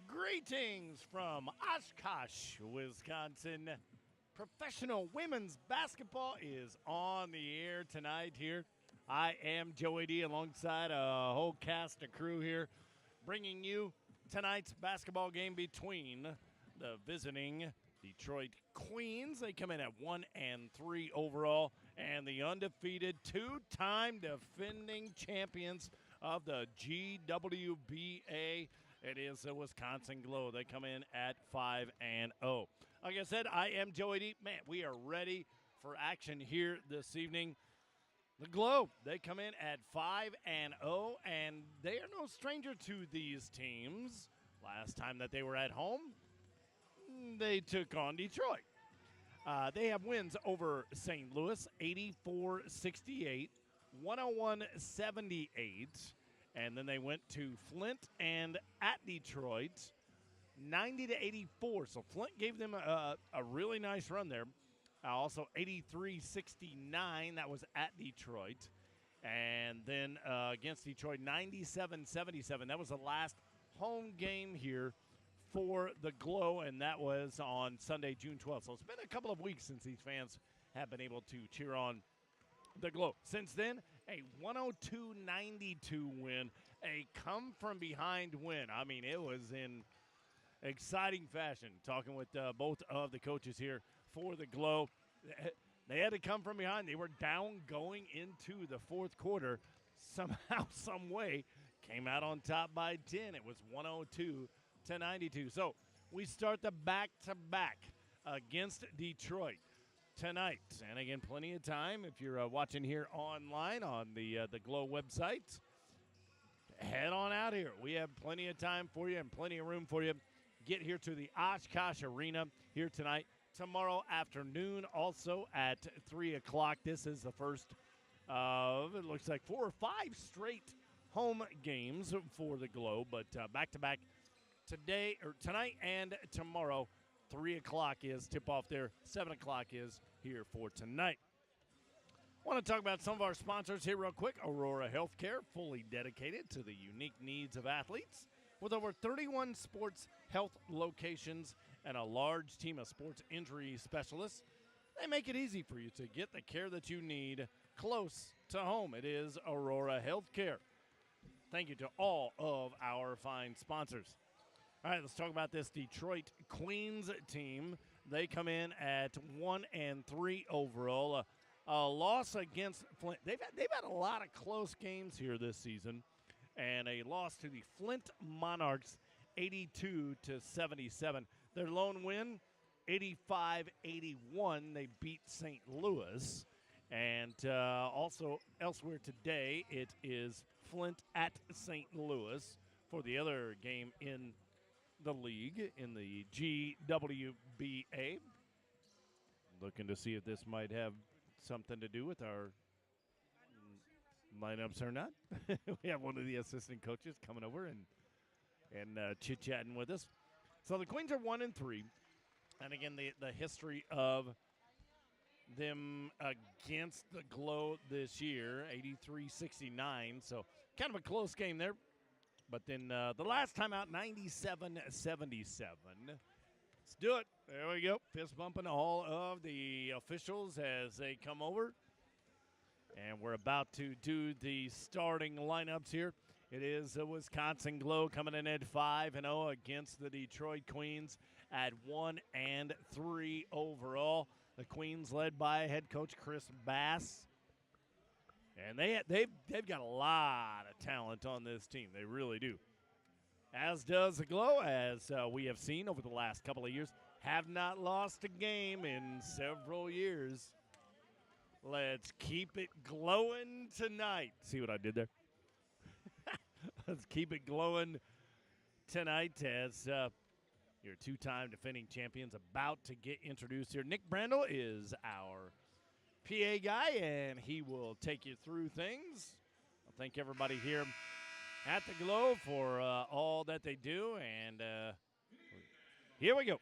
Greetings from Oshkosh, Wisconsin. Professional women's basketball is on the air tonight here. I am Joey D alongside a whole cast of crew here, bringing you tonight's basketball game between the visiting Detroit Queens. They come in at 1-3 overall, and the undefeated two-time defending champions of the GWBA. It is the Wisconsin GLO. They come in at 5-0. Like I said, I am Joey D. Man, we are ready for action here this evening. The GLO, they come in at 5-0, and they are no stranger to these teams. Last time that they were at home, they took on Detroit. They have wins over St. Louis, 84-68, 101-78. And then they went to Flint and at Detroit, 90-84. So Flint gave them a really nice run there. Also 83-69. That was at Detroit. And then against Detroit, 97-77. That was the last home game here for the GLO, and that was on Sunday, June 12th. So it's been a couple of weeks since these fans have been able to cheer on the GLO. Since then, a 102-92 win, a come-from-behind win. I mean, it was in exciting fashion. Talking with both of the coaches here for the GLO, they had to come from behind. They were down going into the fourth quarter. Somehow, some way, came out on top by 10. It was 102-92. So we start the back-to-back against Detroit tonight. And again, plenty of time if you're watching here online on the GLO website. Head on out here. We have plenty of time for you and plenty of room for you. Get here to the Oshkosh Arena here tonight. Tomorrow afternoon, also at 3 o'clock. This is the first of, it looks like, 4 or 5 straight home games for the GLO. But back-to-back tonight and tomorrow. 3 o'clock is tip-off there. 7 o'clock is here for tonight. I want to talk about some of our sponsors here real quick. Aurora Healthcare, fully dedicated to the unique needs of athletes. With over 31 sports health locations and a large team of sports injury specialists, they make it easy for you to get the care that you need close to home. It is Aurora Healthcare. Thank you to all of our fine sponsors. All right, let's talk about this Detroit Queens team. They come in at 1-3 overall. A loss against Flint. They've had a lot of close games here this season, and a loss to the Flint Monarchs, 82-77. Their lone win, 85-81. They beat St. Louis. And also elsewhere today, it is Flint at St. Louis for the other game in the league in the GWBA. Looking to see if this might have something to do with our lineups or not. We have one of the assistant coaches coming over and chit-chatting with us. So the Queens are 1-3. And again, the history of them against the GLO this year, 83-69. So kind of a close game there. But then the last time out, 97-77. Let's do it. There we go. Fist bumping all of the officials as they come over. And we're about to do the starting lineups here. It is the Wisconsin GLO coming in at 5-0 against the Detroit Queens at 1-3 overall. The Queens led by head coach Chris Bass. And they've got a lot of talent on this team. They really do. As does the GLO, as we have seen over the last couple of years. Have not lost a game in several years. Let's keep it glowing tonight. See what I did there? Let's keep it glowing tonight as your two-time defending champions about to get introduced here. Nick Brandel is our PA guy, and he will take you through things. I thank everybody here at the GLO for all that they do, and here we go.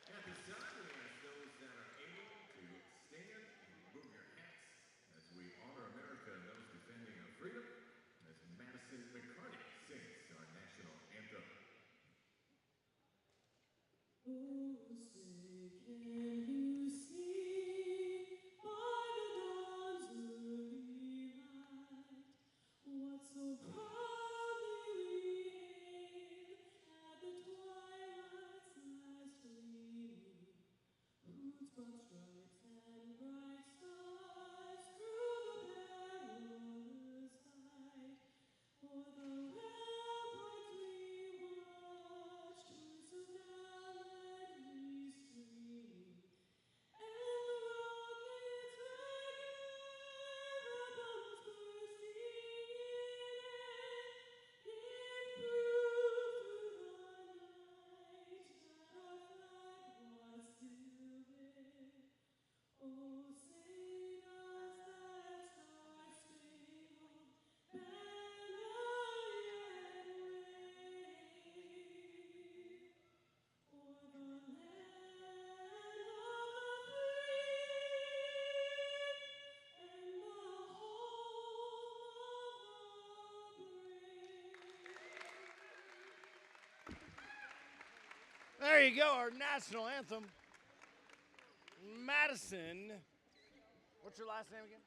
At this time, we ask those that are able freedom as Madison McCarty sings our national anthem. Oh, say, can you see by the dawn's early light what so proudly we hailed at the twilight's last gleaming? Whose broad stripes and bright stars through the perilous fight, o'er the ramparts we watched, were so gallantly streaming, and the rocket's ragged bombs bursting in air, did prove through the night that our flag was still there. Oh, say does that star-spangled banner yet wave o'er the land of the free and the home of the brave? There you go, our national anthem. Madison. What's your last name again?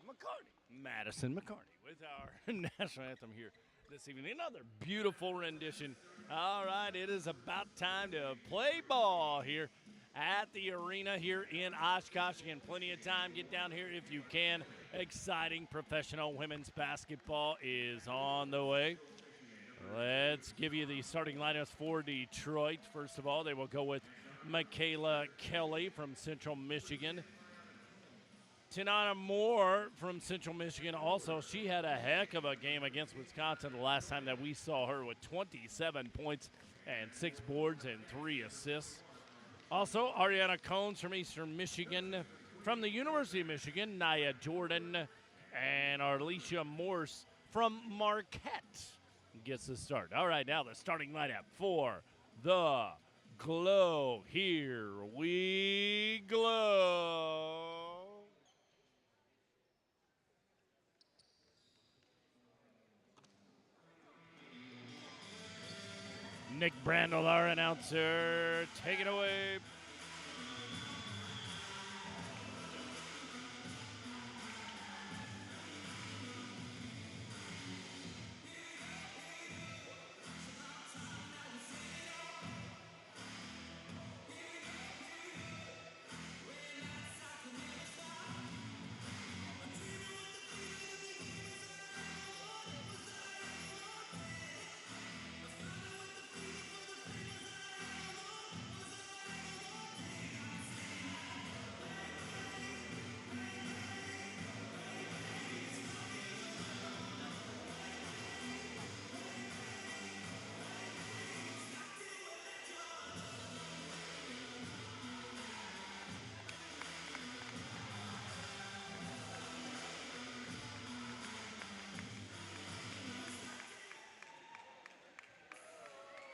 McCarty. Madison McCarty with our national anthem here this evening. Another beautiful rendition. All right, it is about time to play ball here at the arena here in Oshkosh. Again, plenty of time. Get down here if you can. Exciting professional women's basketball is on the way. Let's give you the starting lineups for Detroit. First of all, they will go with Michaela Kelly from Central Michigan. Tanana Moore from Central Michigan also. She had a heck of a game against Wisconsin the last time that we saw her with 27 points and 6 boards and 3 assists. Also, Ariana Cones from Eastern Michigan. From the University of Michigan, Nia Jordan and Arlesia Morse from Marquette gets the start. All right, now the starting lineup for the GLO. Here we glow. Nick Brandel, our announcer, take it away.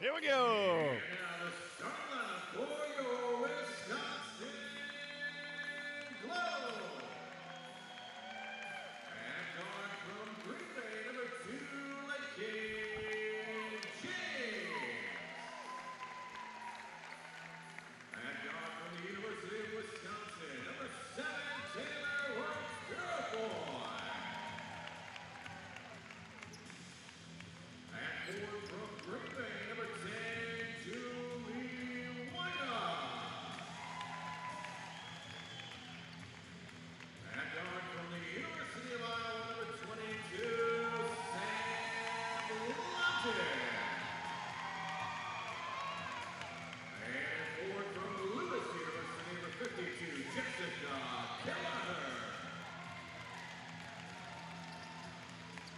Here we go. And now the starting lineup for your Wisconsin GLO. And going from Green Bay, number 2, Lakeith James. And going from the University of Wisconsin, number 7, Taylor Works-Durafoy. And forward from Green Bay, number 10, Julie Wyndham. And going from the University of Iowa, number 22, Sam Lutton. And forward from Lewis University, number 52, Jessica Keller.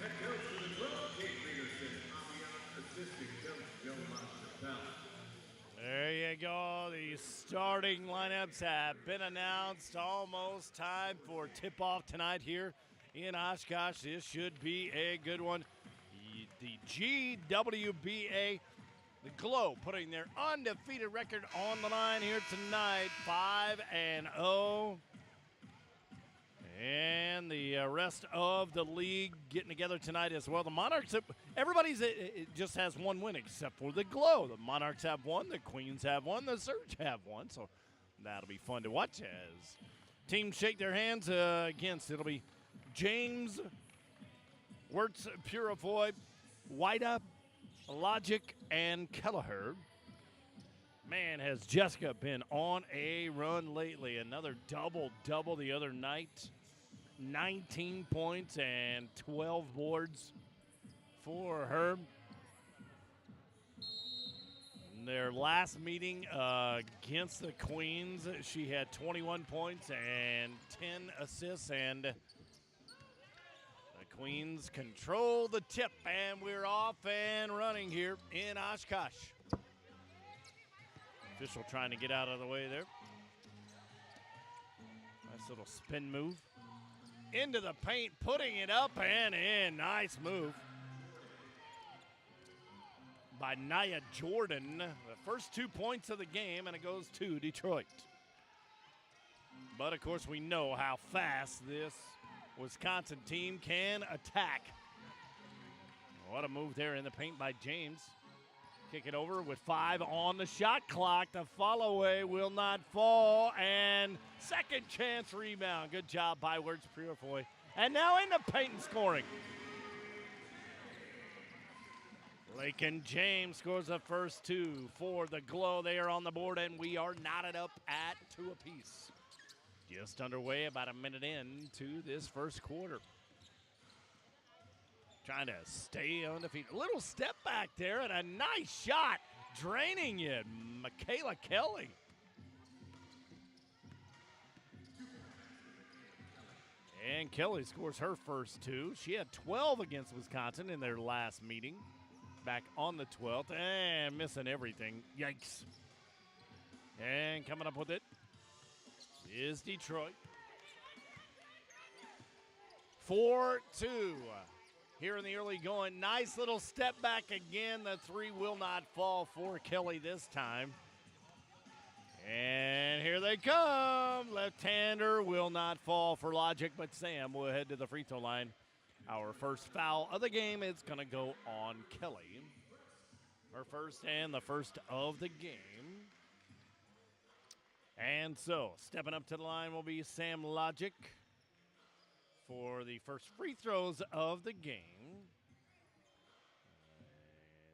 Head coach for the GLO, Kate Peterson. Assistant coach Joe Moschapelle. There you go. The starting lineups have been announced. Almost time for tip-off tonight here in Oshkosh. This should be a good one. The GWBA, the GLO, putting their undefeated record on the line here tonight, 5-0. And the rest of the league getting together tonight as well. The Monarchs, everybody's it just has one win except for the GLO. The Monarchs have one, the Queens have one, the Surge have one. So that'll be fun to watch as teams shake their hands against. It'll be James, Wirtz, Purifoy, White-Up, Logic, and Kelleher. Man, has Jessica been on a run lately. Another double-double the other night. 19 points and 12 boards for her. In their last meeting against the Queens, she had 21 points and 10 assists, and the Queens control the tip, and we're off and running here in Oshkosh. Official trying to get out of the way there. Nice little spin move. Into the paint, putting it up and in. Nice move by Nia Jordan. The first 2 points of the game, and it goes to Detroit. But, of course, we know how fast this Wisconsin team can attack. What a move there in the paint by James. Kick it over with 5 on the shot clock. The follow-away will not fall. And second chance rebound. Good job by Wirtz Purifoy. And now in the paint and scoring. Lakin James scores the first 2 for the GLO. They are on the board, and we are knotted up at 2 apiece. Just underway, about a minute into this first quarter. Trying to stay undefeated. A little step back there and a nice shot. Draining it. Michaela Kelly. And Kelly scores her first 2. She had 12 against Wisconsin in their last meeting. Back on the 12th and missing everything. Yikes. And coming up with it is Detroit. 4-2. Here in the early going, nice little step back again. The 3 will not fall for Kelly this time. And here they come. Left-hander will not fall for Logic, but Sam will head to the free throw line. Our first foul of the game is going to go on Kelly. Her first and the first of the game. And so, stepping up to the line will be Sam Logic for the first free throws of the game.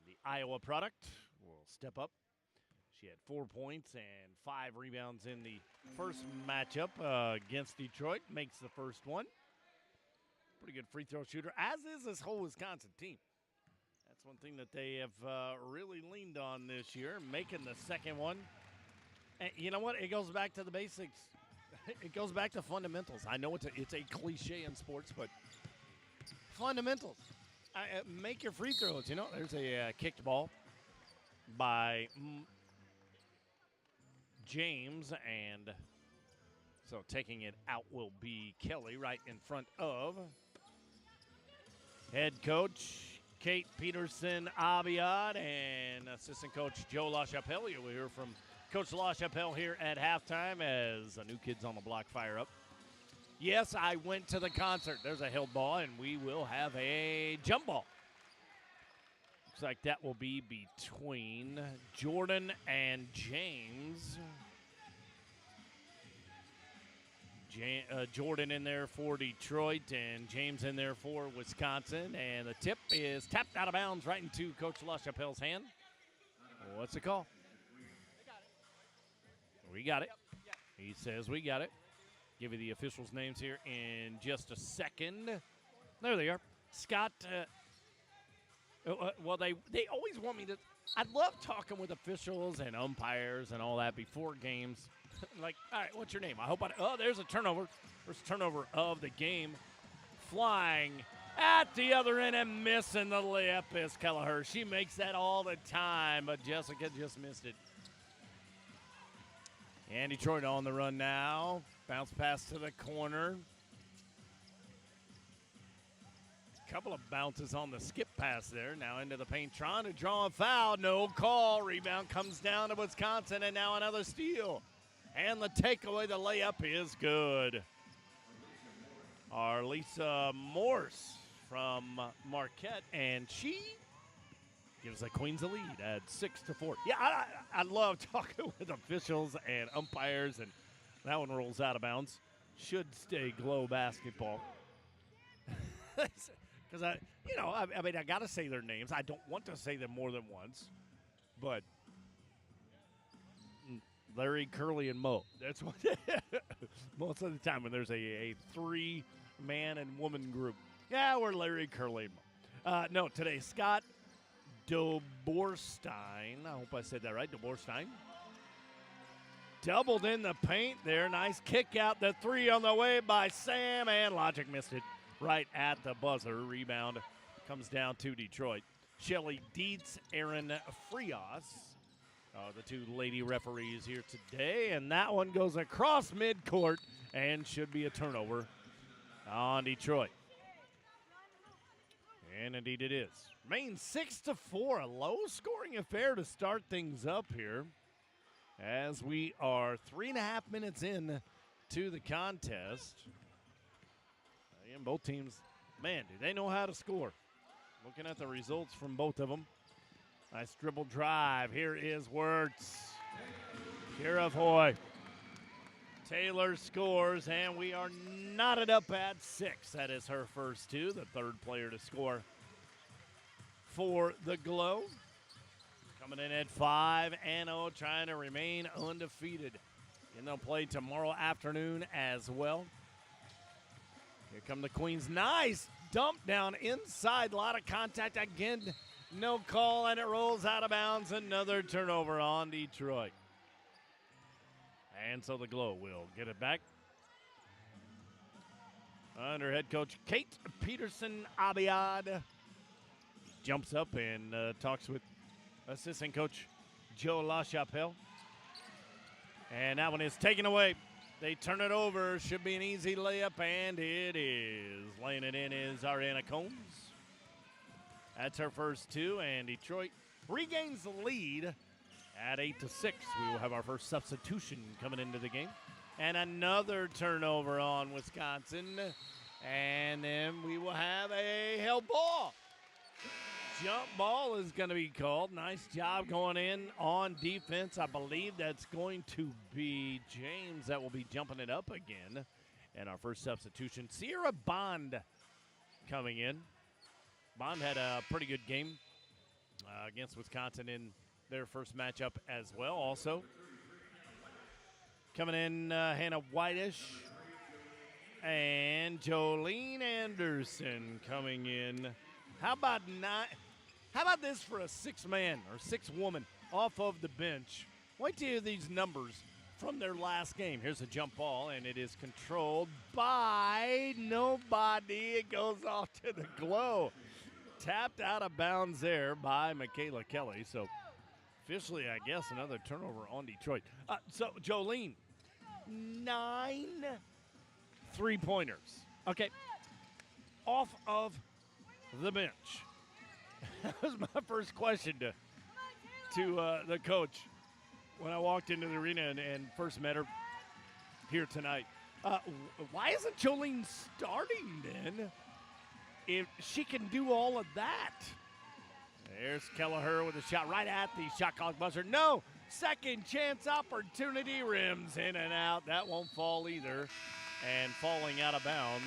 The Iowa product will step up. She had 4 points and 5 rebounds in the first matchup against Detroit. Makes the first one. Pretty good free throw shooter, as is this whole Wisconsin team. That's one thing that they have really leaned on this year, making the second one. And you know what? It goes back to the basics. It goes back to fundamentals. I know it's a cliche in sports, but fundamentals. Make your free throws. You know, there's a kicked ball by James, and so taking it out will be Kelly right in front of head coach Kate Peterson-Abiad and assistant coach Joe LaChapelle. You'll hear from Coach LaChapelle here at halftime as the New Kids on the Block fire up. Yes, I went to the concert. There's a held ball, and we will have a jump ball. Looks like that will be between Jordan and James. Jordan in there for Detroit and James in there for Wisconsin. And the tip is tapped out of bounds right into Coach LaChapelle's hand. What's the call? We got it. He says we got it. Give you the officials' names here in just a second. There they are. Scott, well, they always want me to. I love talking with officials and umpires and all that before games. Like, all right, what's your name? I hope there's a turnover. First turnover of the game. Flying at the other end and missing the layup is Kelleher. She makes that all the time, but Jessica just missed it. And Detroit on the run now. Bounce pass to the corner. Couple of bounces on the skip pass there. Now into the paint, trying to draw a foul. No call. Rebound comes down to Wisconsin, and now another steal. And the takeaway, the layup is good. our Lisa Morse from Marquette, and she gives the Queens a lead at 6-4. Yeah, I love talking with officials and umpires, and that one rolls out of bounds. Should stay GLO basketball. Because I mean, I got to say their names. I don't want to say them more than once, but Larry, Curly, and Mo. That's what most of the time when there's a three-man and woman group. Yeah, we're Larry, Curly, and Mo. No, today, Scott Doborstein. I hope I said that right. Doborstein. Doubled in the paint there. Nice kick out. The three on the way by Sam, and Logic missed it right at the buzzer. Rebound comes down to Detroit. Shelly Dietz, Aaron Frias, the two lady referees here today. And that one goes across midcourt and should be a turnover on Detroit. And indeed it is. Maine 6-4, a low-scoring affair to start things up here, as we are 3.5 minutes in to the contest. Again, both teams, man, do they know how to score. Looking at the results from both of them. Nice dribble drive. Here is Wirtz. Kirafoy. Taylor scores, and we are knotted up at 6. That is her first two, the third player to score for the GLO. Coming in at 5-0, trying to remain undefeated. And they'll play tomorrow afternoon as well. Here come the Queens. Nice dump down inside. A lot of contact. Again, no call, and it rolls out of bounds. Another turnover on Detroit. And so the GLO will get it back. Under head coach Kate Peterson-Abiad. Jumps up and talks with assistant coach Joe LaChapelle. And that one is taken away. They turn it over. Should be an easy layup, and it is. Laying it in is Ariana Combs. That's her first two, and Detroit regains the lead at 8-6. We will have our first substitution coming into the game. And another turnover on Wisconsin. And then we will have a held ball. Jump ball is going to be called. Nice job going in on defense. I believe that's going to be James that will be jumping it up again. And our first substitution, Sierra Bond coming in. Bond had a pretty good game against Wisconsin in their first matchup as well. Also coming in, Hannah Whitish and Jolene Anderson coming in. How about this for a six-man or six-woman off of the bench? Wait till you hear these numbers from their last game. Here's a jump ball, and it is controlled by nobody. It goes off to the GLO. Tapped out of bounds there by Michaela Kelly. So officially, I guess, another turnover on Detroit. So Jolene, 9 3-pointers. Okay, off of the bench. That was my first question to the coach when I walked into the arena and first met her here tonight. Why isn't Jolene starting then if she can do all of that? There's Kelleher with a shot right at the shot clock buzzer. No, second chance opportunity, rims in and out. That won't fall either, and falling out of bounds.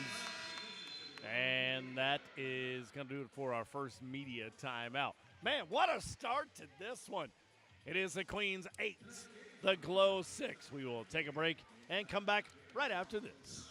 And that is going to do it for our first media timeout. Man, what a start to this one. It is the Queens 8, the GLO 6. We will take a break and come back right after this.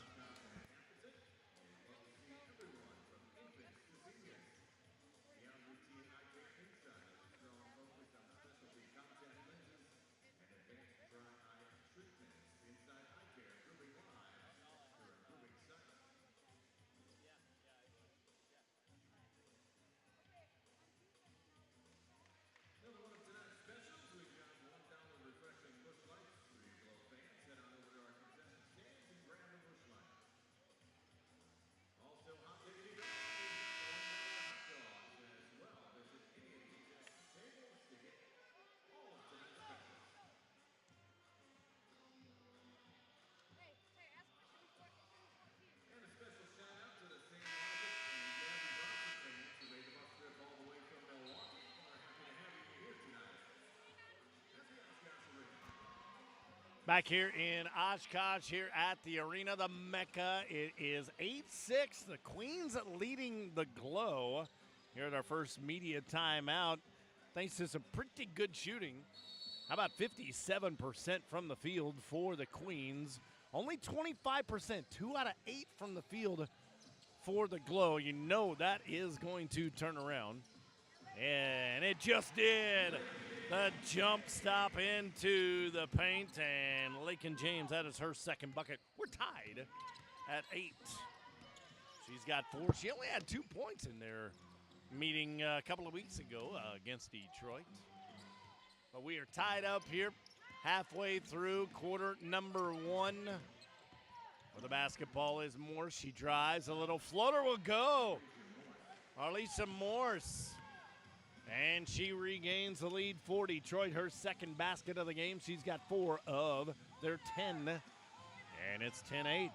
Back here in Oshkosh, here at the arena, the Mecca. It is 8-6. The Queens leading the GLO here at our first media timeout, thanks to some pretty good shooting. How about 57% from the field for the Queens? Only 25%, 2 out of 8 from the field for the GLO. You know that is going to turn around. And it just did. The jump stop into the paint, and Lakin James, that is her second bucket. We're tied at 8. She's got 4. She only had 2 points in their meeting a couple of weeks ago against Detroit. But we are tied up here halfway through quarter number 1. Where the basketball is Morse. She drives. A little floater will go. Arlisa Morse. And she regains the lead for Detroit. Her second basket of the game. She's got 4 of their 10. And it's 10-8.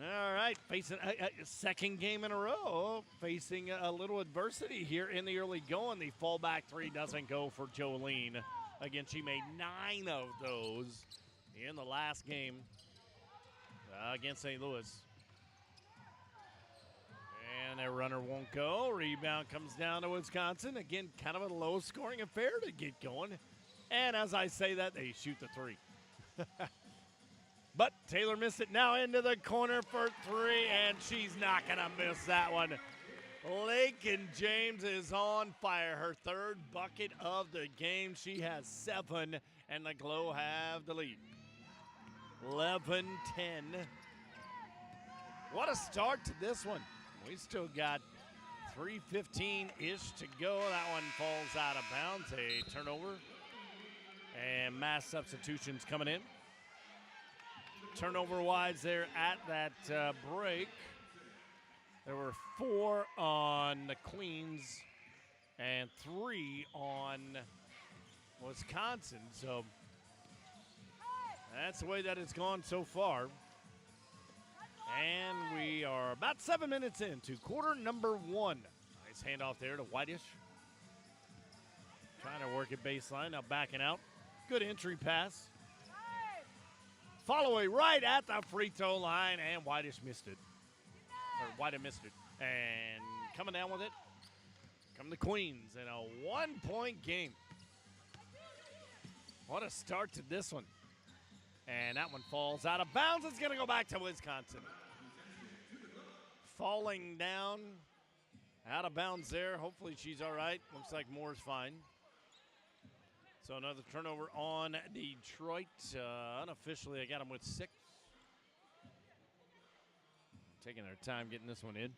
All right, facing a second game in a row, facing a little adversity here in the early going. The fallback 3 doesn't go for Jolene. Again, she made 9 of those in the last game against St. Louis. And their runner won't go. Rebound comes down to Wisconsin. Again, kind of a low-scoring affair to get going. And as I say that, they shoot the 3. But Taylor missed it now into the corner for 3, and she's not going to miss that one. Lakin James is on fire. Her third bucket of the game. She has 7, and the GLO have the lead. 11-10. What a start to this one. We still got 3:15-ish to go. That one falls out of bounds. A turnover. And mass substitutions coming in. Turnover-wise there at that break. There were 4 on the Queens and 3 on Wisconsin. So that's the way that it's gone so far. And we are about 7 minutes into quarter number 1. Nice handoff there to Whitish. Trying to work it baseline, now backing out. Good entry pass. Follow away right at the free throw line, and Whitish missed it. Or White missed it. And coming down with it, come the Queens in a 1-point game. What a start to this one. And that one falls out of bounds. It's going to go back to Wisconsin. Falling down, out of bounds there. Hopefully she's all right. Looks like Moore's fine. So another turnover on Detroit. Unofficially, I got them with 6. Taking their time getting this one in.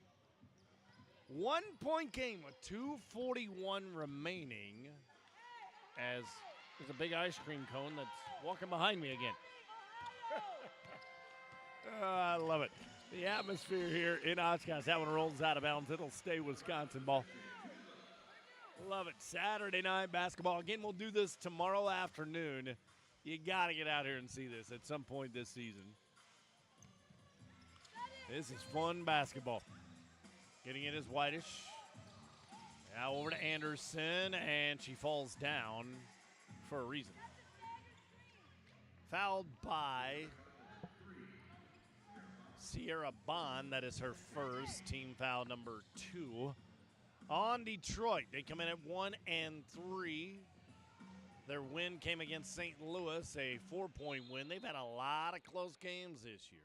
1-point game with 2:41 remaining. As there's a big ice cream cone that's walking behind me again. I love it. The atmosphere here in Oshkosh. That one rolls out of bounds. It'll stay Wisconsin ball. Love it. Saturday night basketball. Again, we'll do this tomorrow afternoon. You got to get out here and see this at some point this season. This is fun basketball. Getting it is Whitish. Now over to Anderson, and she falls down for a reason. Fouled by Sierra Bond. That is her first, team foul number 2 on Detroit. They come in at 1-3. Their win came against St. Louis, a 4-point win. They've had a lot of close games this year.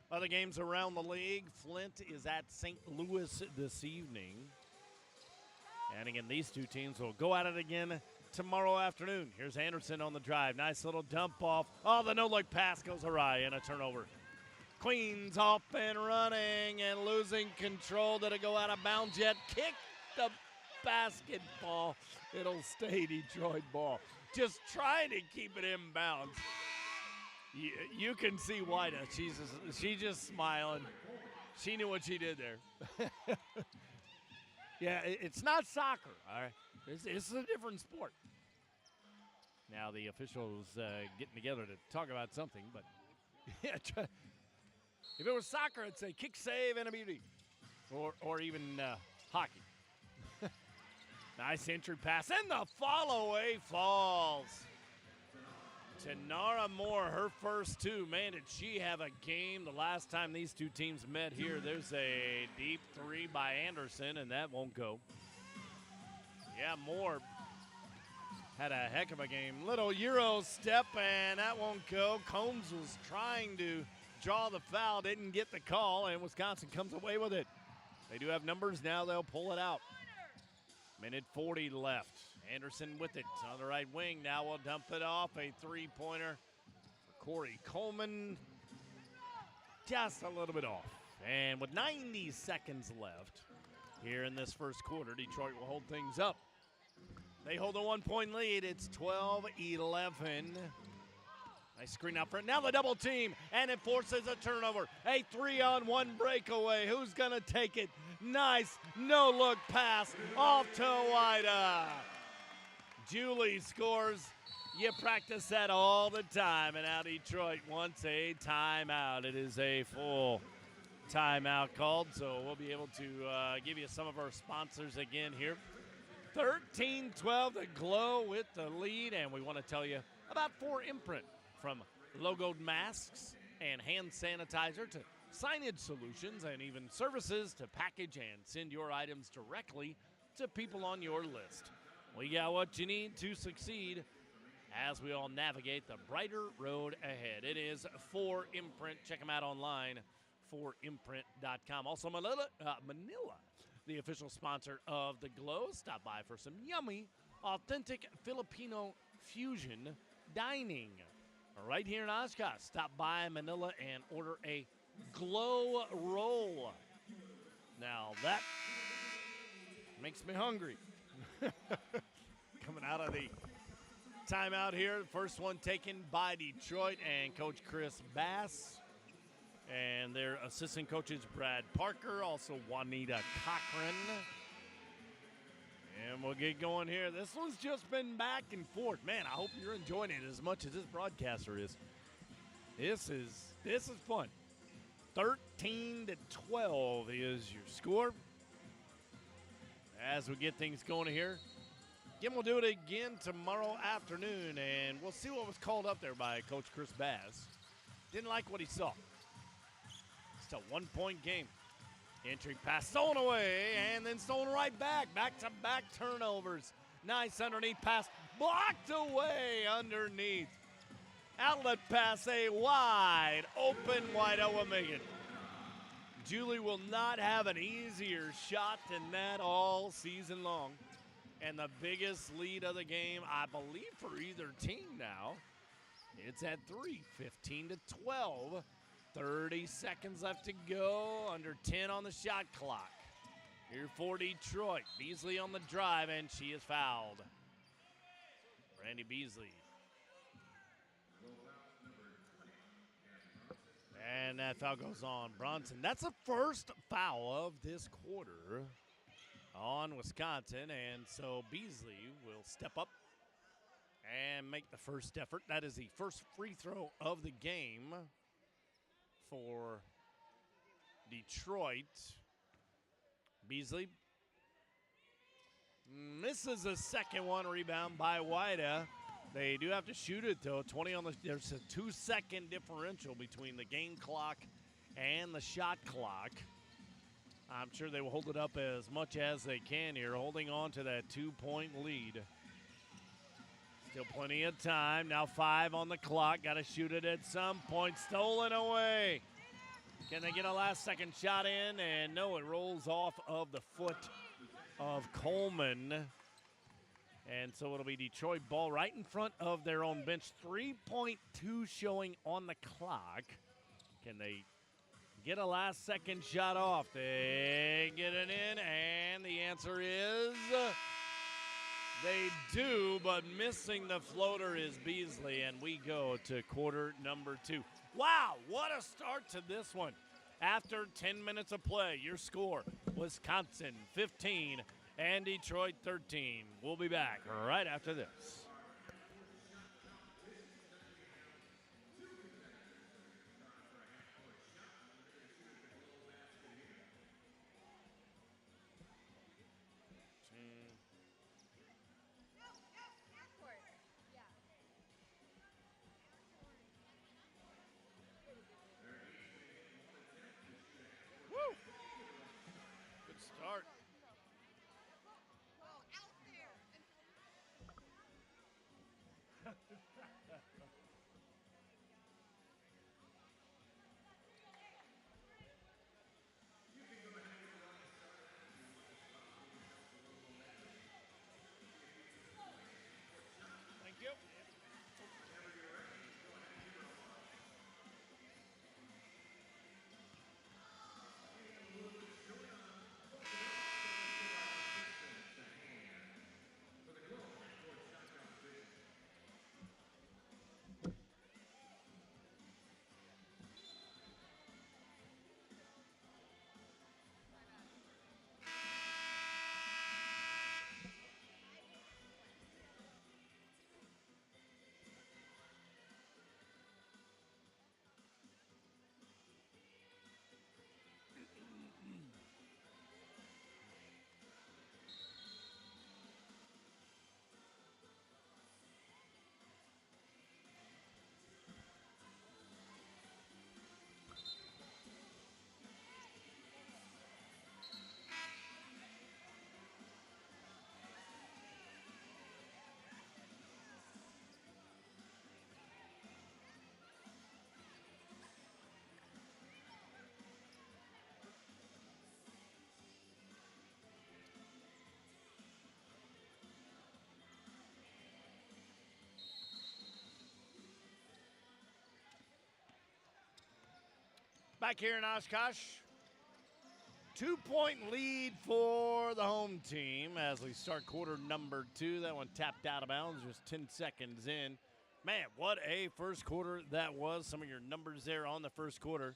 Other games around the league, Flint is at St. Louis this evening. And again, these two teams will go at it again tomorrow afternoon. Here's Anderson on the drive. Nice little dump off. Oh, the no-look pass goes awry and a turnover. Queens off and running and losing control. Did it go out of bounds yet? Kick the basketball. It'll stay Detroit ball. Just trying to keep it in bounds. You can see Whita. She's just smiling. She knew what she did there. Yeah, it's not soccer, all right? It's a different sport. Now the officials getting together to talk about something, but yeah, if it was soccer, I'd say kick, save, and a beauty, or even hockey. Nice entry pass, and the follow-away falls. Tanara Moore, her first two. Man, did she have a game the last time these two teams met here. There's a deep three by Anderson, and that won't go. Yeah, Moore had a heck of a game. Little Euro step, and that won't go. Combs was trying to draw the foul, didn't get the call, and Wisconsin comes away with it. They do have numbers now. They'll pull it out. Minute 40 left. Anderson with it on the right wing. Now we'll dump it off. A three-pointer for Corey Coleman. Just a little bit off. And with 90 seconds left here in this first quarter, Detroit will hold things up. They hold a 1-point lead. It's 12-11. Nice screen out front. Now the double team, and it forces a turnover. A 3-on-1 breakaway. Who's going to take it? Nice no-look pass off to Wida. Julie scores. You practice that all the time, and now Detroit wants a timeout. It is a full timeout called, so we'll be able to give you some of our sponsors again here. 13-12, the GLO with the lead, and we want to tell you about 4imprint, from logoed masks and hand sanitizer to signage solutions and even services to package and send your items directly to people on your list. We got what you need to succeed as we all navigate the brighter road ahead. It is 4imprint. Check them out online, 4imprint.com. Also, Manila, the official sponsor of the GLO. Stop by for some yummy, authentic Filipino fusion dining right here in Oshkosh. Stop by Manila and order a GLO roll. Now that makes me hungry. Coming out of the timeout here. First one taken by Detroit and Coach Chris Bass. And their assistant coaches, Brad Parker, also Juanita Cochran. And we'll get going here. This one's just been back and forth. Man, I hope you're enjoying it as much as this broadcaster is. This is fun. 13-12 is your score. As we get things going here. Again, we'll do it again tomorrow afternoon, and we'll see what was called up there by Coach Chris Bass. Didn't like what he saw. It's a 1-point game. Entry pass stolen away, and then stolen right back. Back-to-back turnovers. Nice underneath pass. Blocked away underneath. Outlet pass, a wide open Wide-O-Wamigan. Julie will not have an easier shot than that all season long. And the biggest lead of the game, I believe, for either team now. It's at 3, 15-12. 30 seconds left to go, under 10 on the shot clock. Here for Detroit. Beasley on the drive, and she is fouled. Randy Beasley. And that foul goes on Bronson. That's the first foul of this quarter on Wisconsin, and so Beasley will step up and make the first effort. That is the first free throw of the game for Detroit. Beasley misses the second one. Rebound by Wida. They do have to shoot it, though. 20 on the. There's a 2-second differential between the game clock and the shot clock. I'm sure they will hold it up as much as they can here, holding on to that 2-point lead. Still plenty of time. Now 5 on the clock. Got to shoot it at some point. Stolen away. Can they get a last-second shot in? And no, it rolls off of the foot of Coleman. And so it'll be Detroit ball right in front of their own bench. 3.2 showing on the clock. Can they get a last-second shot off? They get it in, and the answer is they do, but missing the floater is Beasley, and we go to quarter number 2. Wow, what a start to this one. After 10 minutes of play, your score, Wisconsin 15 and Detroit 13. We'll be back right after this. Thank you. Back here in Oshkosh, 2-point lead for the home team as we start quarter number 2. That one tapped out of bounds just 10 seconds in. Man, what a first quarter that was. Some of your numbers there on the first quarter.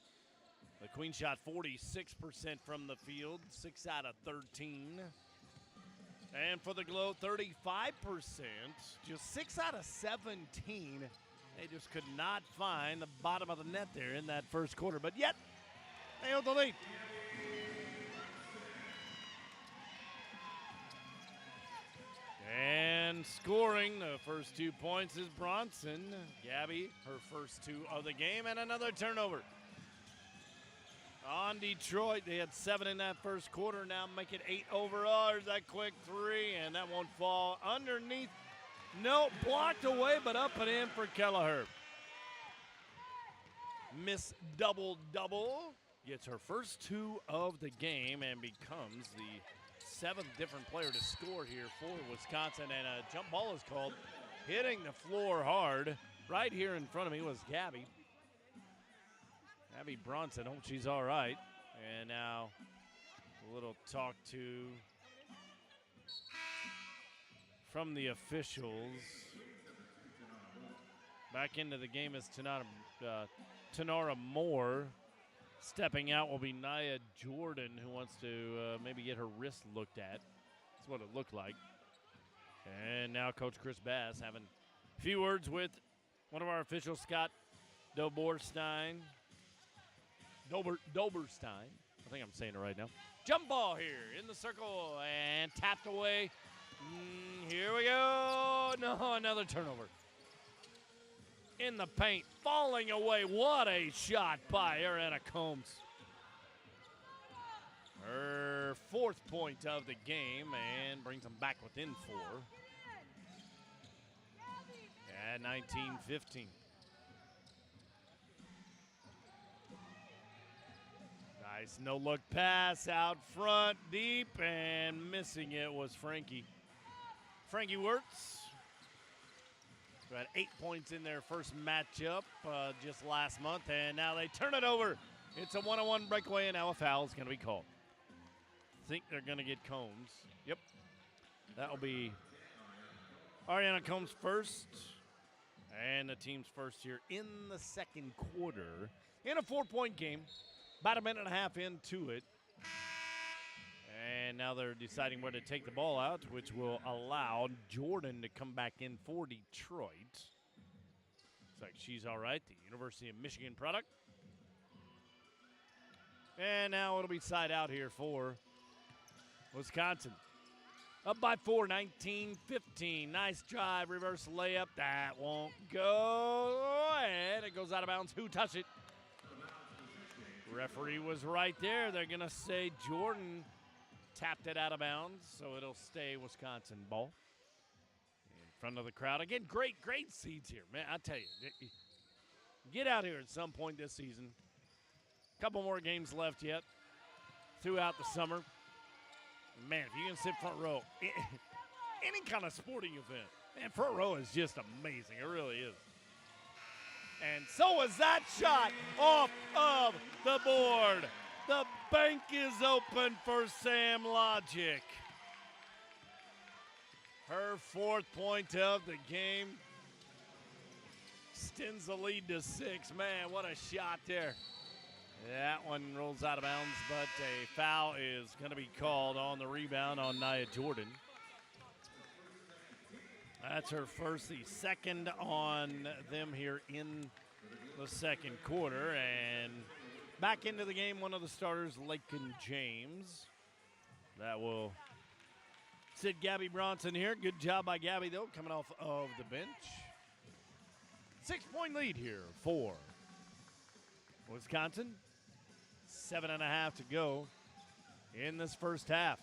The Queen shot 46% from the field, 6 out of 13. And for the GLO, 35%, just 6 out of 17. They just could not find the bottom of the net there in that first quarter, but yet they hold the lead. And scoring the first 2 points is Bronson. Gabby, her first 2 of the game, and another turnover. On Detroit, they had 7 in that first quarter, now make it 8 overall. There's that quick 3, and that won't fall underneath. No, blocked away, but up and in for Kelleher. Miss double-double gets her first 2 of the game and becomes the 7th different player to score here for Wisconsin. And a jump ball is called. Hitting the floor hard. Right here in front of me was Gabby. Gabby Bronson, hope she's all right. And now a little talk to from the officials. Back into the game is Tanara Moore. Stepping out will be Nia Jordan, who wants to maybe get her wrist looked at. That's what it looked like. And now Coach Chris Bass having a few words with one of our officials, Scott Doberstein. Doberstein. I think I'm saying it right now. Jump ball here in the circle and tapped away. Here we go. No, another turnover. In the paint, falling away. What a shot by Ariana Combs. Her 4th point of the game and brings them back within 4. At 19-15. Nice no-look pass out front, deep, and missing it was Frankie. Frankie Wirtz, who had 8 points in their first matchup just last month, and now they turn it over. It's a one-on-one breakaway, and now a foul is going to be called. Think they're going to get Combs. Yep. That'll be Ariana Combs first, and the team's first here in the second quarter in a 4-point game. About a minute and a half into it. And now they're deciding where to take the ball out, which will allow Jordan to come back in for Detroit. Looks like she's all right, the University of Michigan product. And now it'll be side out here for Wisconsin. Up by 4, 19-15. Nice drive, reverse layup. That won't go. And it goes out of bounds. Who touched it? Referee was right there. They're going to say Jordan tapped it out of bounds, so it'll stay Wisconsin ball. front of the crowd. Again, great seats here, man. I tell you, get out here at some point this season. Couple more games left yet throughout the summer. Man, if you can sit front row, any kind of sporting event, man, front row is just amazing. It really is. And so was that shot off of the board. The bank is open for Sam Logic. Her 4th point of the game extends the lead to 6. Man, what a shot there. That one rolls out of bounds, but a foul is going to be called on the rebound on Nia Jordan. That's her first, the second on them here in the second quarter. And back into the game, one of the starters, Lakin James. That will sit Gabby Bronson here. Good job by Gabby, though, coming off of the bench. 6-point lead here for Wisconsin. 7.5 to go in this first half.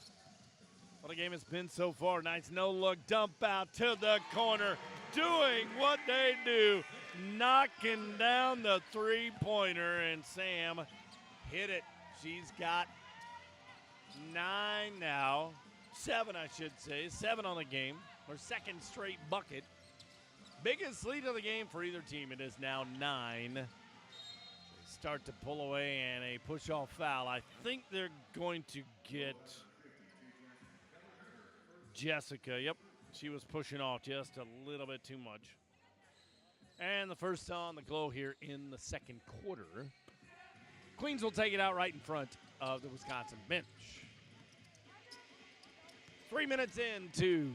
What a game it's been so far. Nice no-look dump out to the corner. Doing what they do. Knocking down the three-pointer, and Sam hit it. She's got 9 now. 7, I should say. 7 on the game. Her second straight bucket. Biggest lead of the game for either team. It is now 9. They start to pull away, and a push-off foul. I think they're going to get Jessica. Yep, she was pushing off just a little bit too much. And the first on the GLO here in the second quarter. Queens will take it out right in front of the Wisconsin bench. 3 minutes into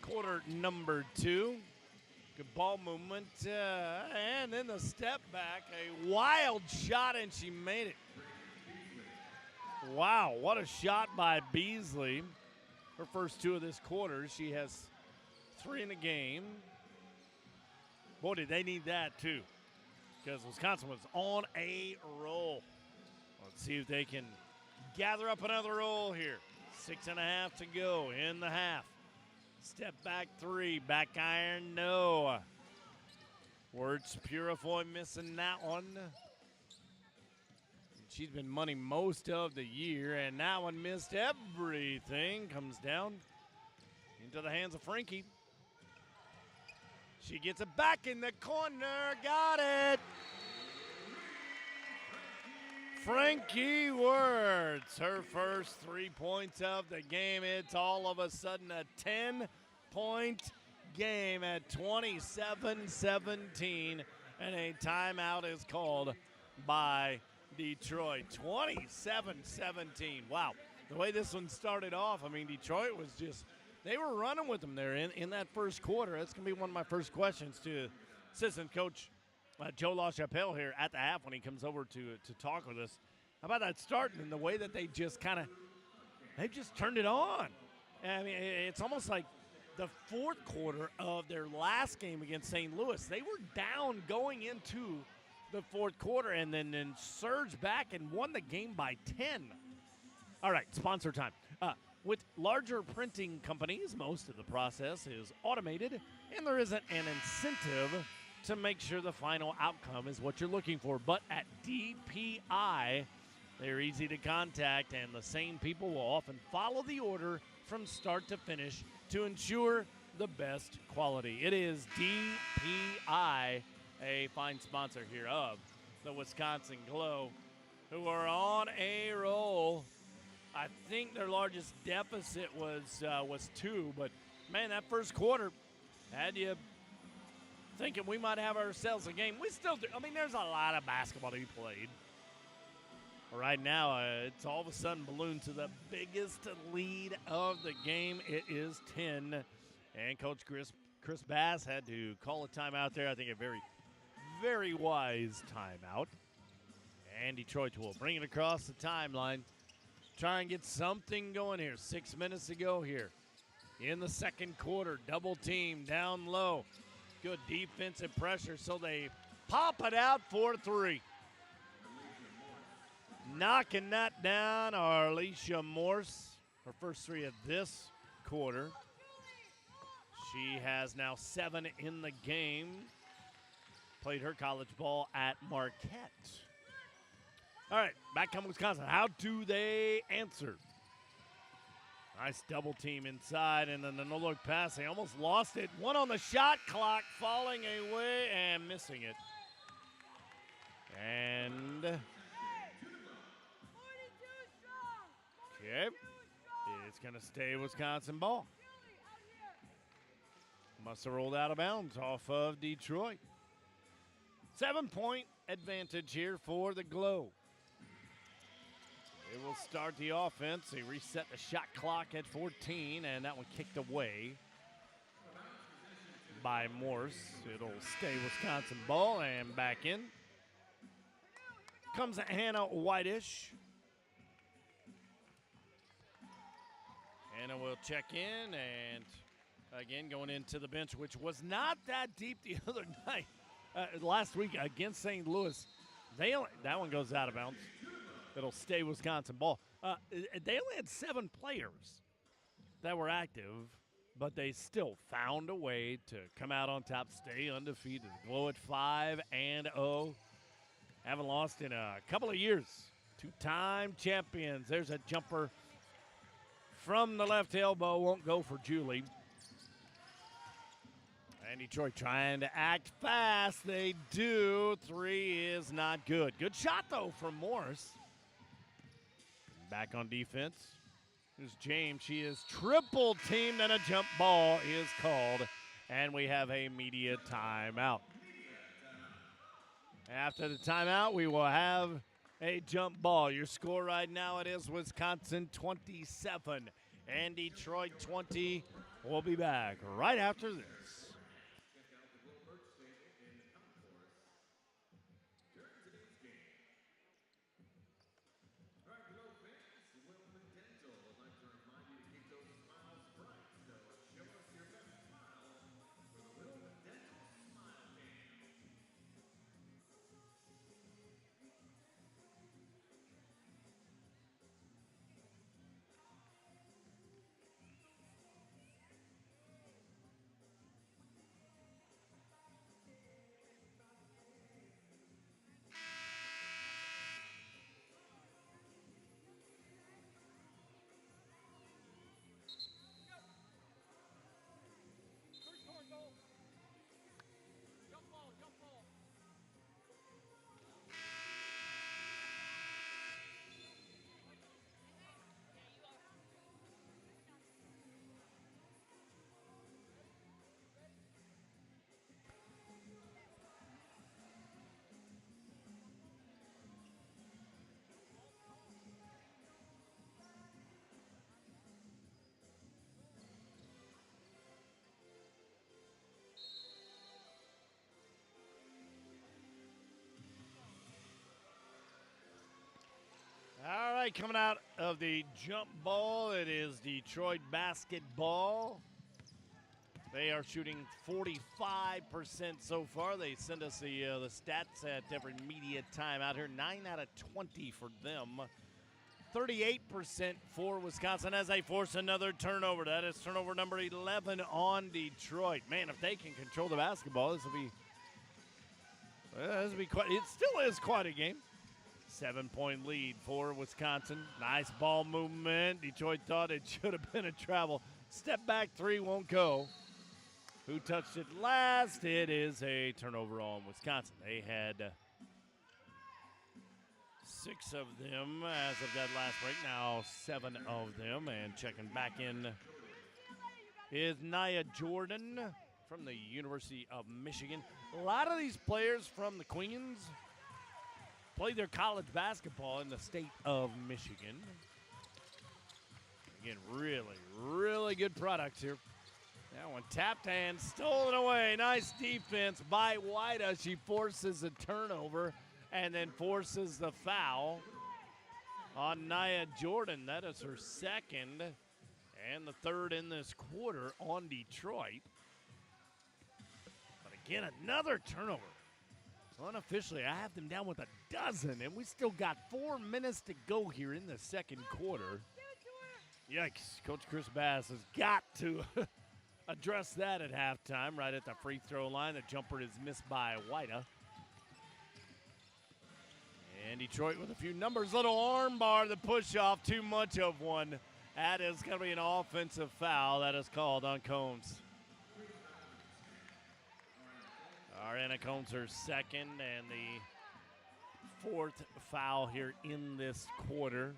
quarter number 2. Good ball movement, and then the step back. A wild shot, and she made it. Wow, what a shot by Beasley. Her first 2 of this quarter. She has 3 in the game. Boy, did they need that, too, because Wisconsin was on a roll. Let's see if they can gather up another roll here. 6.5 to go in the half. Step back 3, back iron, no. Wirtz Purifoy missing that one. She's been money most of the year, and that one missed everything. Comes down into the hands of Frankie. She gets it back in the corner, got it. Frankie Wirtz, her first 3 points of the game. It's all of a sudden a 10-point game at 27-17, and a timeout is called by Detroit. 27-17. Wow. The way this one started off, I mean, Detroit was just, they were running with them there in that first quarter. That's going to be one of my first questions to assistant coach Joe LaChapelle here at the half when he comes over to talk with us. How about that start and the way that they just they've just turned it on. I mean, it's almost like the fourth quarter of their last game against St. Louis. They were down going into the fourth quarter and then surged back and won the game by 10. All right, sponsor time. With larger printing companies, most of the process is automated, and there isn't an incentive to make sure the final outcome is what you're looking for. But at DPI, they're easy to contact, and the same people will often follow the order from start to finish to ensure the best quality. It is DPI, a fine sponsor here of the Wisconsin GLO, who are on a roll. I think their largest deficit was 2, but, man, that first quarter had you thinking we might have ourselves a game. We still do. I mean, there's a lot of basketball to be played. Right now, it's all of a sudden ballooned to the biggest lead of the game. It is 10. And Coach Chris Bass had to call a timeout there. I think a very, very wise timeout. And Detroit will bring it across the timeline. Try and get something going here. 6 minutes to go here in the second quarter. Double team down low. Good defensive pressure, so they pop it out for 3. Knocking that down are Alicia Morse, her first 3 of this quarter. She has now 7 in the game. Played her college ball at Marquette. All right, back come Wisconsin. How do they answer? Nice double team inside, and then the no-look pass. They almost lost it. One on the shot clock, falling away and missing it. And okay, it's going to stay Wisconsin ball. Must have rolled out of bounds off of Detroit. 7-point advantage here for the GLO. They will start the offense. They reset the shot clock at 14, and that one kicked away by Morse. It'll stay Wisconsin ball, and back in comes Hannah Whitish. Hannah will check in, and again going into the bench, which was not that deep the other night. Last week against St. Louis, that one goes out of bounds. It'll stay Wisconsin ball. They only had 7 players that were active, but they still found a way to come out on top, stay undefeated. GLO at 5-0. Haven't lost in a couple of years. 2-time champions. There's a jumper from the left elbow. Won't go for Julie. And Detroit trying to act fast. They do. 3 is not good. Good shot, though, from Morse. Back on defense. Here's James. She is triple teamed, and a jump ball is called. And we have a media timeout. After the timeout, we will have a jump ball. Your score right now, it is Wisconsin 27 and Detroit 20. We'll be back right after this. All right, coming out of the jump ball, it is Detroit basketball. They are shooting 45% so far. They send us the stats at every media time out here. 9 out of 20 for them. 38% for Wisconsin as they force another turnover. That is turnover number 11 on Detroit. Man, if they can control the basketball, this will be quite. It still is quite a game. 7-point lead for Wisconsin. Nice ball movement. Detroit thought it should have been a travel. Step back 3 won't go. Who touched it last? It is a turnover on Wisconsin. They had 6 of them as of that last break. Now 7 of them. And checking back in is Nia Jordan from the University of Michigan. A lot of these players from the Queens play their college basketball in the state of Michigan. Again, really, really good products here. That one tapped and stolen away. Nice defense by Whita. She forces a turnover and then forces the foul on Nia Jordan. That is her second and the third in this quarter on Detroit. But again, another turnover. Unofficially, I have them down with a dozen, and we still got 4 minutes to go here in the second quarter. Yikes. Coach Chris Bass has got to addressed that at halftime, right at the free throw line. The jumper is missed by Wida. And Detroit with a few numbers. Little arm bar, the push off, too much of one. That is going to be an offensive foul that is called on Combs. Ariana Combs her second and the fourth foul here in this quarter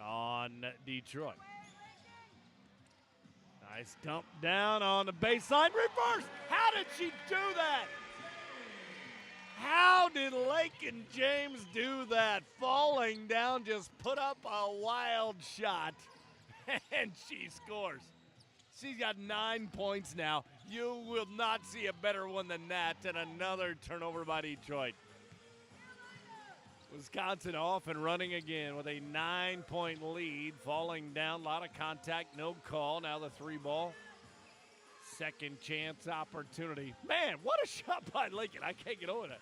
on Detroit. Nice dump down on the baseline. Reverse! How did she do that? How did Lakin James do that? Falling down, just put up a wild shot, and she scores. She's got 9 points now. You will not see a better one than that, and another turnover by Detroit. Wisconsin off and running again with a 9-point lead. Falling down, a lot of contact, no call. Now the three ball. Second chance opportunity. Man, what a shot by Lincoln. I can't get over that.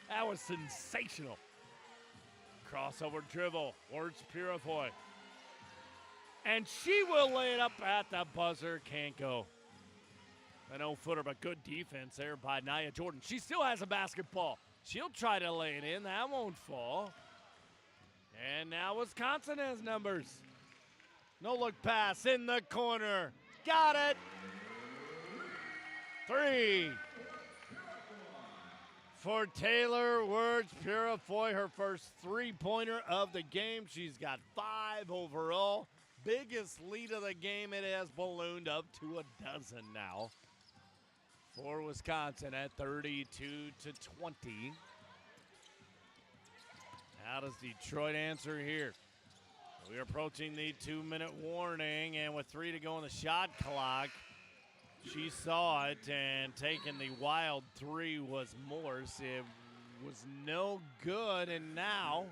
That was sensational. Crossover dribble. Words Purifoy. And she will lay it up at the buzzer. Can't go. An 0-footer, but good defense there by Nia Jordan. She still has a basketball. She'll try to lay it in. That won't fall. And now Wisconsin has numbers. No look pass in the corner. Got it. 3 for Taylor Words Purifoy, her first three-pointer of the game. She's got 5 overall. Biggest lead of the game. It has ballooned up to a dozen now for Wisconsin at 32-20. How does Detroit answer here? We're approaching the 2-minute warning, and with 3 to go on the shot clock, she saw it, and taking the wild 3 was Morse. It was no good, and now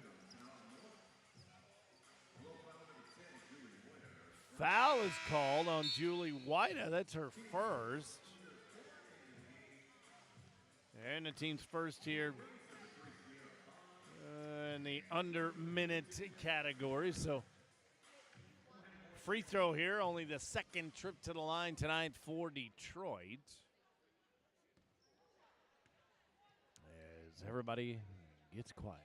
foul is called on Julie Wida. That's her first. And the team's first here in the under-minute category. So free throw here, only the second trip to the line tonight for Detroit. As everybody gets quiet.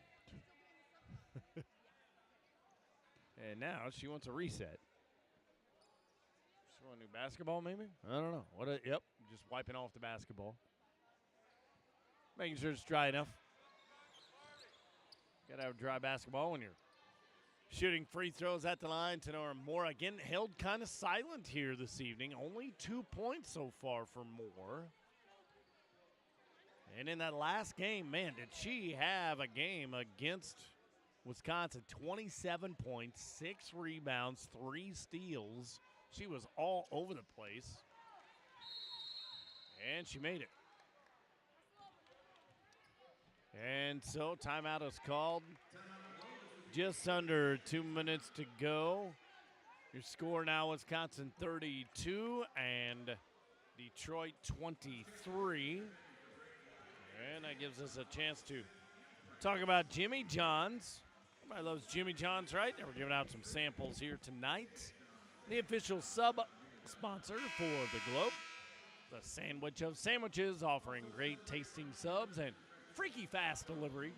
And now she wants a reset. She want a new basketball maybe? I don't know. Yep, just wiping off the basketball. Making sure it's dry enough. Got to have a dry basketball when you're shooting free throws at the line. Tenora Moore again held kind of silent here this evening. Only 2 points so far for Moore. And in that last game, man, did she have a game against Wisconsin. 27 points, 6 rebounds, 3 steals. She was all over the place. And she made it. And so timeout is called. Just under 2 minutes to go. Your score now, Wisconsin 32 and Detroit 23. And that gives us a chance to talk about Jimmy John's. Everybody loves Jimmy John's, right? And we're giving out some samples here tonight. The official sub-sponsor for the Globe. The sandwich of sandwiches, offering great tasting subs and freaky fast delivery.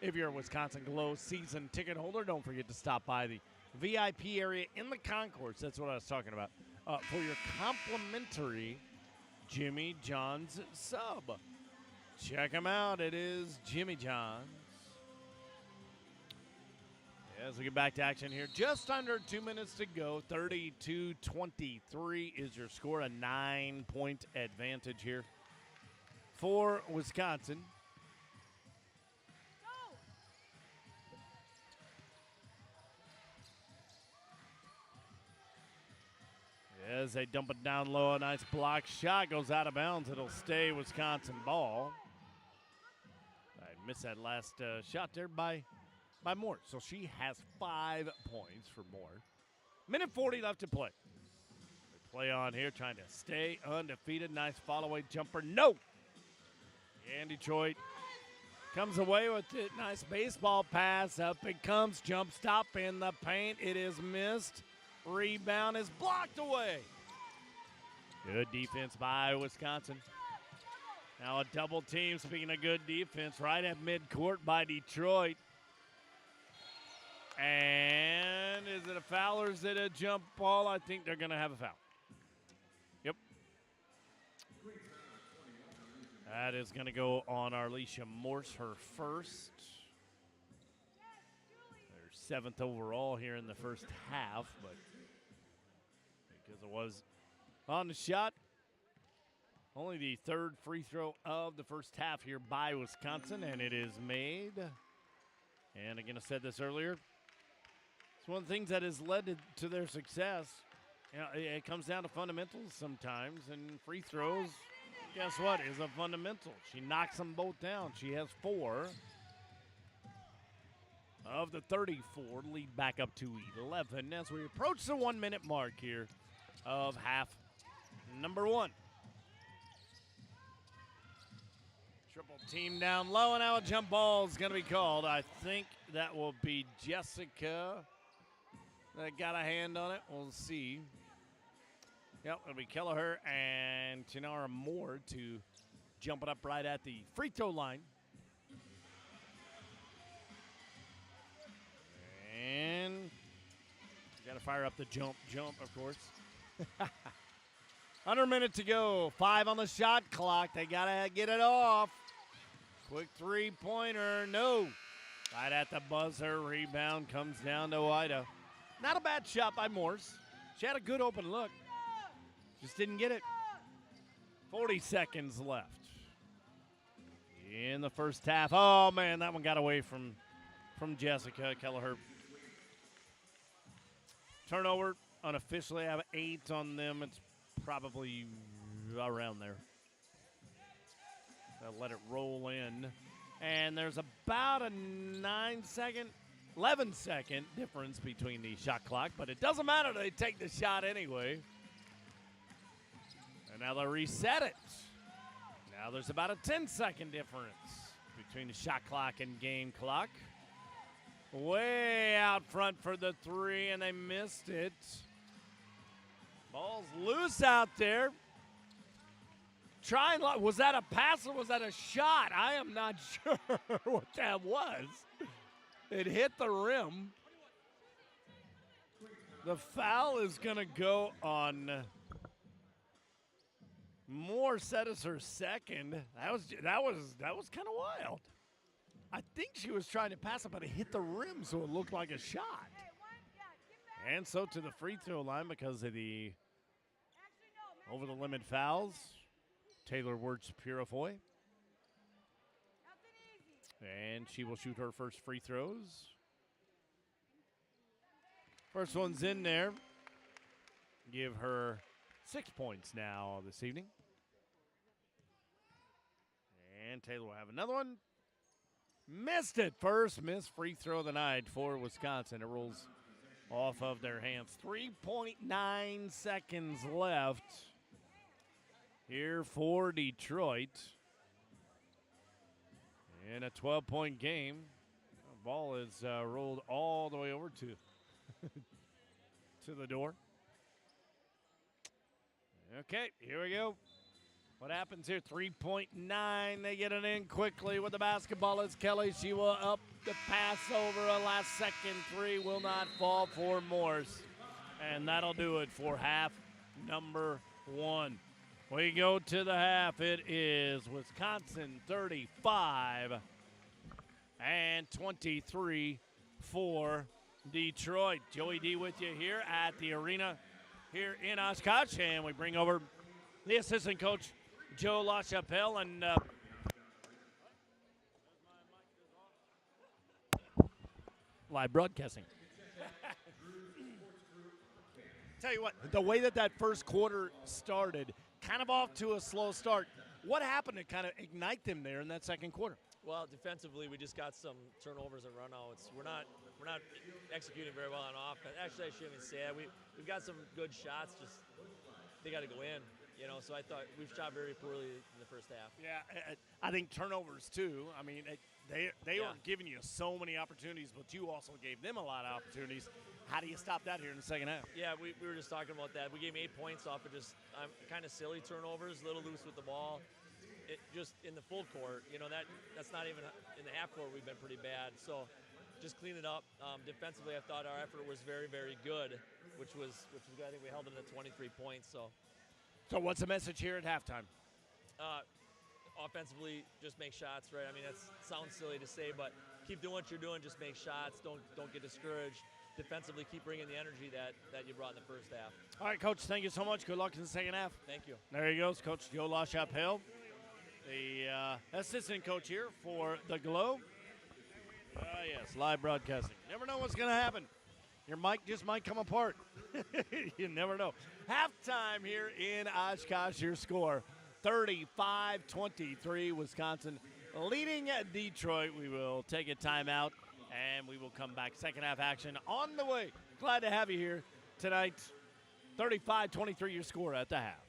If you're a Wisconsin GLO season ticket holder, don't forget to stop by the VIP area in the concourse. That's what I was talking about. For your complimentary Jimmy John's sub. Check them out. It is Jimmy John's. As we get back to action here, just under 2 minutes to go. 32-23 is your score. A 9-point advantage here for Wisconsin. As they dump it down low, a nice block shot goes out of bounds. It'll stay Wisconsin ball. I missed that last shot there by Moore. So she has 5 points for Moore. Minute 40 left to play. They play on here, trying to stay undefeated. Nice follow-away jumper. No! And Detroit comes away with it. Nice baseball pass. Up it comes. Jump stop in the paint. It is missed. Rebound is blocked away. Good defense by Wisconsin. Now a double team, speaking of good defense, right at midcourt by Detroit. And is it a foul or is it a jump ball? I think they're going to have a foul. Yep. That is going to go on Arlisha Morse, her first. Their 7th overall here in the first half, but because it was on the shot, only the 3rd free throw of the first half here by Wisconsin, and it is made. And again, I said this earlier. It's one of the things that has led to their success. You know, it comes down to fundamentals sometimes, and free throws, guess what, is a fundamental. She knocks them both down. She has 4 of the 34, lead back up to 11 as we approach the 1-minute mark here of half number 1. Triple team down low, and now a jump ball is going to be called. I think that will be Jessica that got a hand on it. We'll see. Yep, it'll be Kelleher and Tinara Moore to jump it up right at the free throw line. And got to fire up the jump, of course. Under a minute to go. 5 on the shot clock. They got to get it off. Quick three-pointer. No. Right at the buzzer. Rebound comes down to Ida. Not a bad shot by Morse. She had a good open look. Just didn't get it. 40 seconds left in the first half. Oh, man, that one got away from Jessica Kelleher. Turnover, unofficially, I have 8 on them. It's probably around there. They'll let it roll in. And there's about a 11-second difference between the shot clock, but it doesn't matter. They take the shot anyway. And now they'll reset it. Now there's about a 10-second difference between the shot clock and game clock. Way out front for the 3, and they missed it. Ball's loose out there. Was that a pass or was that a shot? I am not sure what that was. It hit the rim. The foul is going to go on Moore. Set as her second. That was kind of wild. I think she was trying to pass it, but it hit the rim, so it looked like a shot. And so to the free throw line because of the over-the-limit fouls. Taylor Wirtz Purifoy. And she will shoot her first free throws. First one's in there. Give her 6 points now this evening. And Taylor will have another one. Missed it. First missed free throw of the night for Wisconsin. It rolls off of their hands. 3.9 seconds left here for Detroit. In a 12-point game. The ball is rolled all the way over to the door. Okay, here we go. What happens here? 3.9. They get it in quickly with the basketball. It's Kelly. She will up the pass over a last-second 3. Will not fall for Morse. And that'll do it for half number 1. We go to the half. It is Wisconsin 35 and 23 for Detroit. Joey D with you here at the arena here in Oshkosh. And we bring over the assistant coach, Joe LaChapelle, and live broadcasting. Tell you what, the way that first quarter started, kind of off to a slow start. What happened to kind of ignite them there in that second quarter? Well, defensively, we just got some turnovers and runouts. We're not executing very well on offense. Actually, I shouldn't even say that. We've got some good shots. Just they got to go in. You know, so I thought we've shot very poorly in the first half. Yeah, I think turnovers too. I mean, they were giving you so many opportunities, but you also gave them a lot of opportunities. How do you stop that here in the second half? Yeah, we were just talking about that. We gave 8 points off of just kind of silly turnovers, a little loose with the ball. It just in the full court, that's not even in the half court. We've been pretty bad. So just clean it up. Defensively, I thought our effort was very, very good, which was good. I think we held them to 23 points. So So what's the message here at halftime? offensively, just make shots, right? I mean, that sounds silly to say, but keep doing what you're doing. Just make shots. Don't get discouraged. Defensively, keep bringing the energy that you brought in the first half. All right, Coach, thank you so much. Good luck in the second half. Thank you. There he goes, Coach Joe LaChapelle, the assistant coach here for the GLO. Yes, live broadcasting. Never know what's going to happen. Your mic just might come apart. You never know. Halftime here in Oshkosh, your score, 35-23, Wisconsin leading Detroit. We will take a timeout, and we will come back. Second half action on the way. Glad to have you here tonight. 35-23, your score at the half.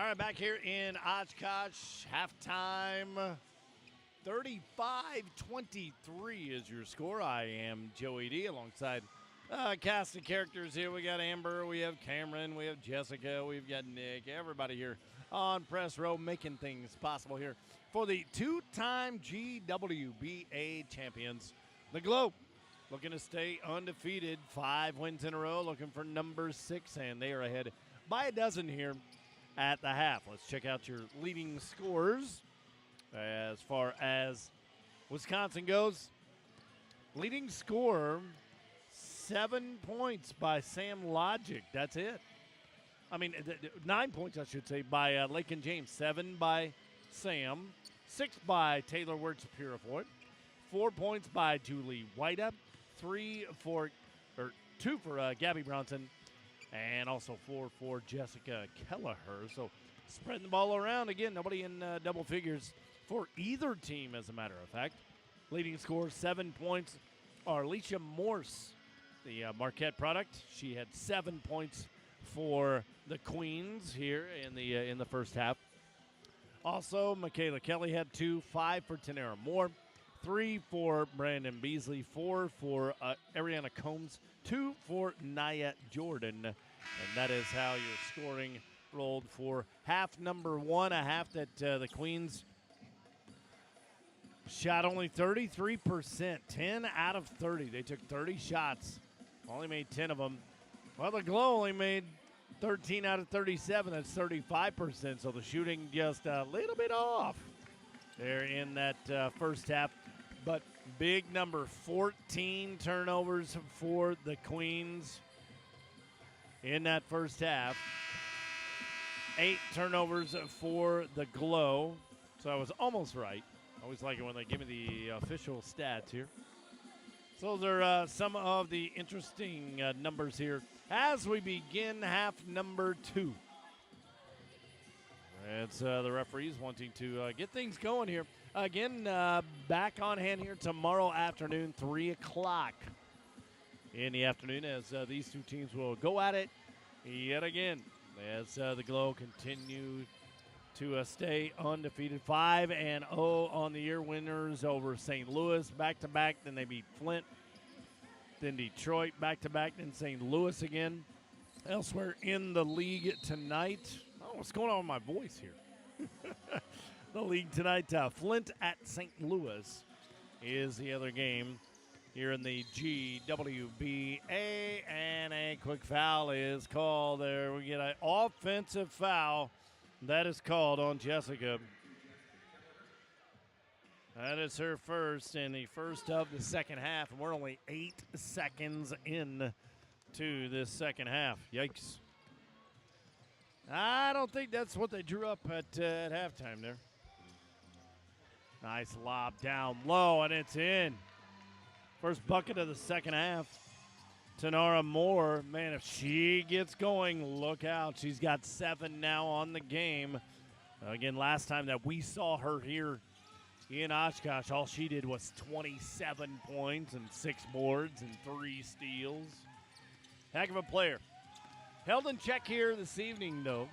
All right, back here in Oshkosh, halftime 35-23 is your score. I am Joey D alongside cast of characters here. We got Amber, we have Cameron, we have Jessica, we've got Nick, everybody here on press row making things possible here for the two-time GWBA champions, the GLO. Looking to stay undefeated, 5 wins in a row, looking for number 6, and they are ahead by a dozen here at the half. Let's check out your leading scores as far as Wisconsin goes. Leading scorer, 7 points by Sam Logic. That's it. 9 points, I should say, by Lakin James. 7 by Sam. 6 by Taylor Wirtz Purifoy. 4 points by Julie Whiteup. 2 for Gabby Bronson. And also 4 for Jessica Kelleher. So spreading the ball around. Again, nobody in double figures for either team, as a matter of fact. Leading score, 7 points, are Alicia Morse, the Marquette product. She had 7 points for the Queens here in the first half. Also, Michaela Kelly had 2, 5 for Tanera Moore, 3 for Brandon Beasley, 4 for Ariana Combs, 2 for Nia Jordan. And that is how your scoring rolled for half number 1, a half that the Queens shot only 33%, 10 out of 30. They took 30 shots, only made 10 of them. Well, the GLO only made 13 out of 37. That's 35%, so the shooting just a little bit off there in that first half. But big number, 14 turnovers for the Queens in that first half. 8 turnovers for the GLO, so I was almost right. I always like it when they give me the official stats here. So those are some of the interesting numbers here as we begin half number 2. It's the referees wanting to get things going here. Again, back on hand here tomorrow afternoon, 3 o'clock in the afternoon, as these two teams will go at it yet again as the GLO continue to stay undefeated. 5-0 on the year, winners over St. Louis back-to-back. Then they beat Flint, then Detroit back-to-back, then St. Louis again. Elsewhere in the league tonight, what's going on with my voice here? The league tonight, Flint at St. Louis is the other game here in the GWBA, and a quick foul is called there. We get an offensive foul. That is called on Jessica. That is her first, and the first of the second half. And we're only 8 seconds in to this second half. Yikes. I don't think that's what they drew up at halftime there. Nice lob down low, and it's in. First bucket of the second half. Tanara Moore, man, if she gets going, look out. She's got 7 now on the game. Again, last time that we saw her here in Oshkosh, all she did was 27 points and 6 boards and 3 steals. Heck of a player. Held in check here this evening, though.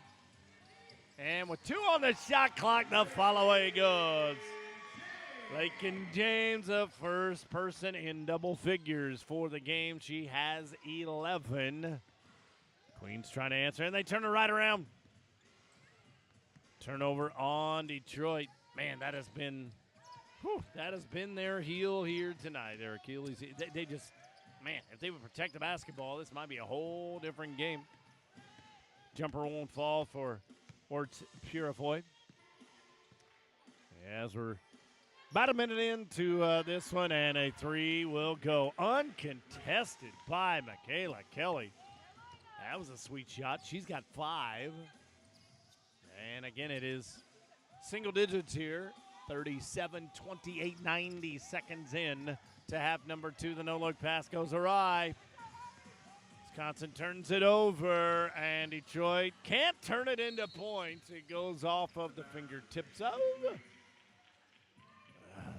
And with 2 on the shot clock, the follow-away goes. Lakin James, the first person in double figures for the game. She has 11. Queens trying to answer, and they turn it right around. Turnover on Detroit. Man, that has been their heel here tonight. Their Achilles. They just, man, if they would protect the basketball, this might be a whole different game. Jumper won't fall for Wirtz Purifoy. As we're about a minute into this one, and a 3 will go uncontested by Michaela Kelly. That was a sweet shot. She's got 5. And again, it is single digits here. 37, 28, 90 seconds in to half number 2. The no-look pass goes awry. Wisconsin turns it over, and Detroit can't turn it into points. It goes off of the fingertips of.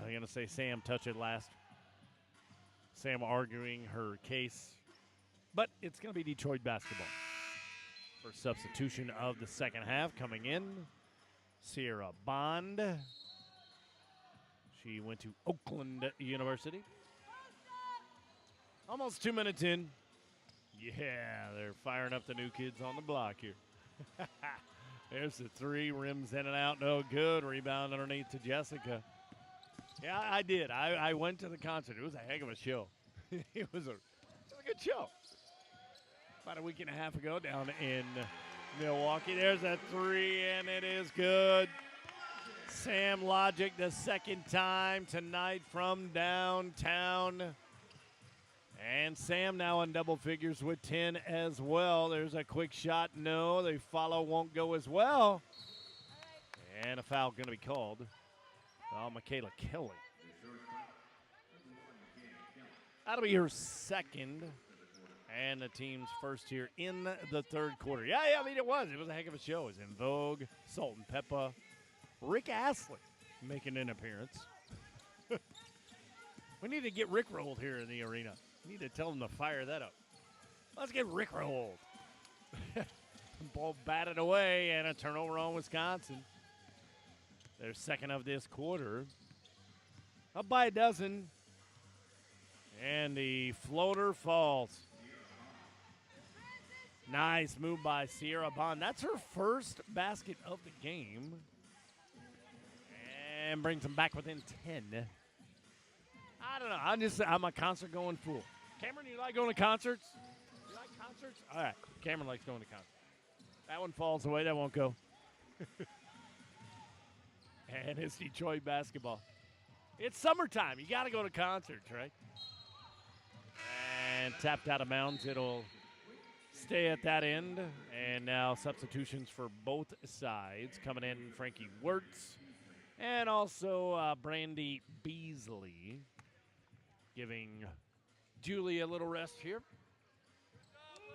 I'm going to say Sam touched it last. Sam arguing her case. But it's going to be Detroit basketball. First substitution of the second half coming in, Sierra Bond. She went to Oakland University. Almost 2 minutes in. Yeah, they're firing up the new kids on the block here. There's the three, rims in and out, no good. Rebound underneath to Jessica. Yeah, I did. I went to the concert. It was a heck of a show. It was a good show. About a week and a half ago down in Milwaukee. There's a three, and it is good. Sam Logic the second time tonight from downtown. And Sam now in double figures with 10 as well. There's a quick shot. No, the follow won't go as well. And a foul going to be called. Oh, Michaela Kelly. That'll be her second. And the team's first here in the third quarter. Yeah, I mean, it was a heck of a show. It was In Vogue, Salt and Peppa, Rick Astley making an appearance. We need to get Rick rolled here in the arena. We need to tell them to fire that up. Let's get Rick rolled. Ball batted away, and a turnover on Wisconsin. Their second of this quarter. Up by a dozen. And the floater falls. Nice move by Sierra Bond. That's her first basket of the game. And brings them back within 10. I don't know. I'm a concert going fool. Cameron, you like going to concerts? You like concerts? All right. Cameron likes going to concerts. That one falls away. That won't go. And it's Detroit basketball. It's summertime. You got to go to concerts, right? And tapped out of bounds. It'll stay at that end. And now substitutions for both sides. Coming in, Frankie Wirtz. And also Brandy Beasley. Giving Julie a little rest here.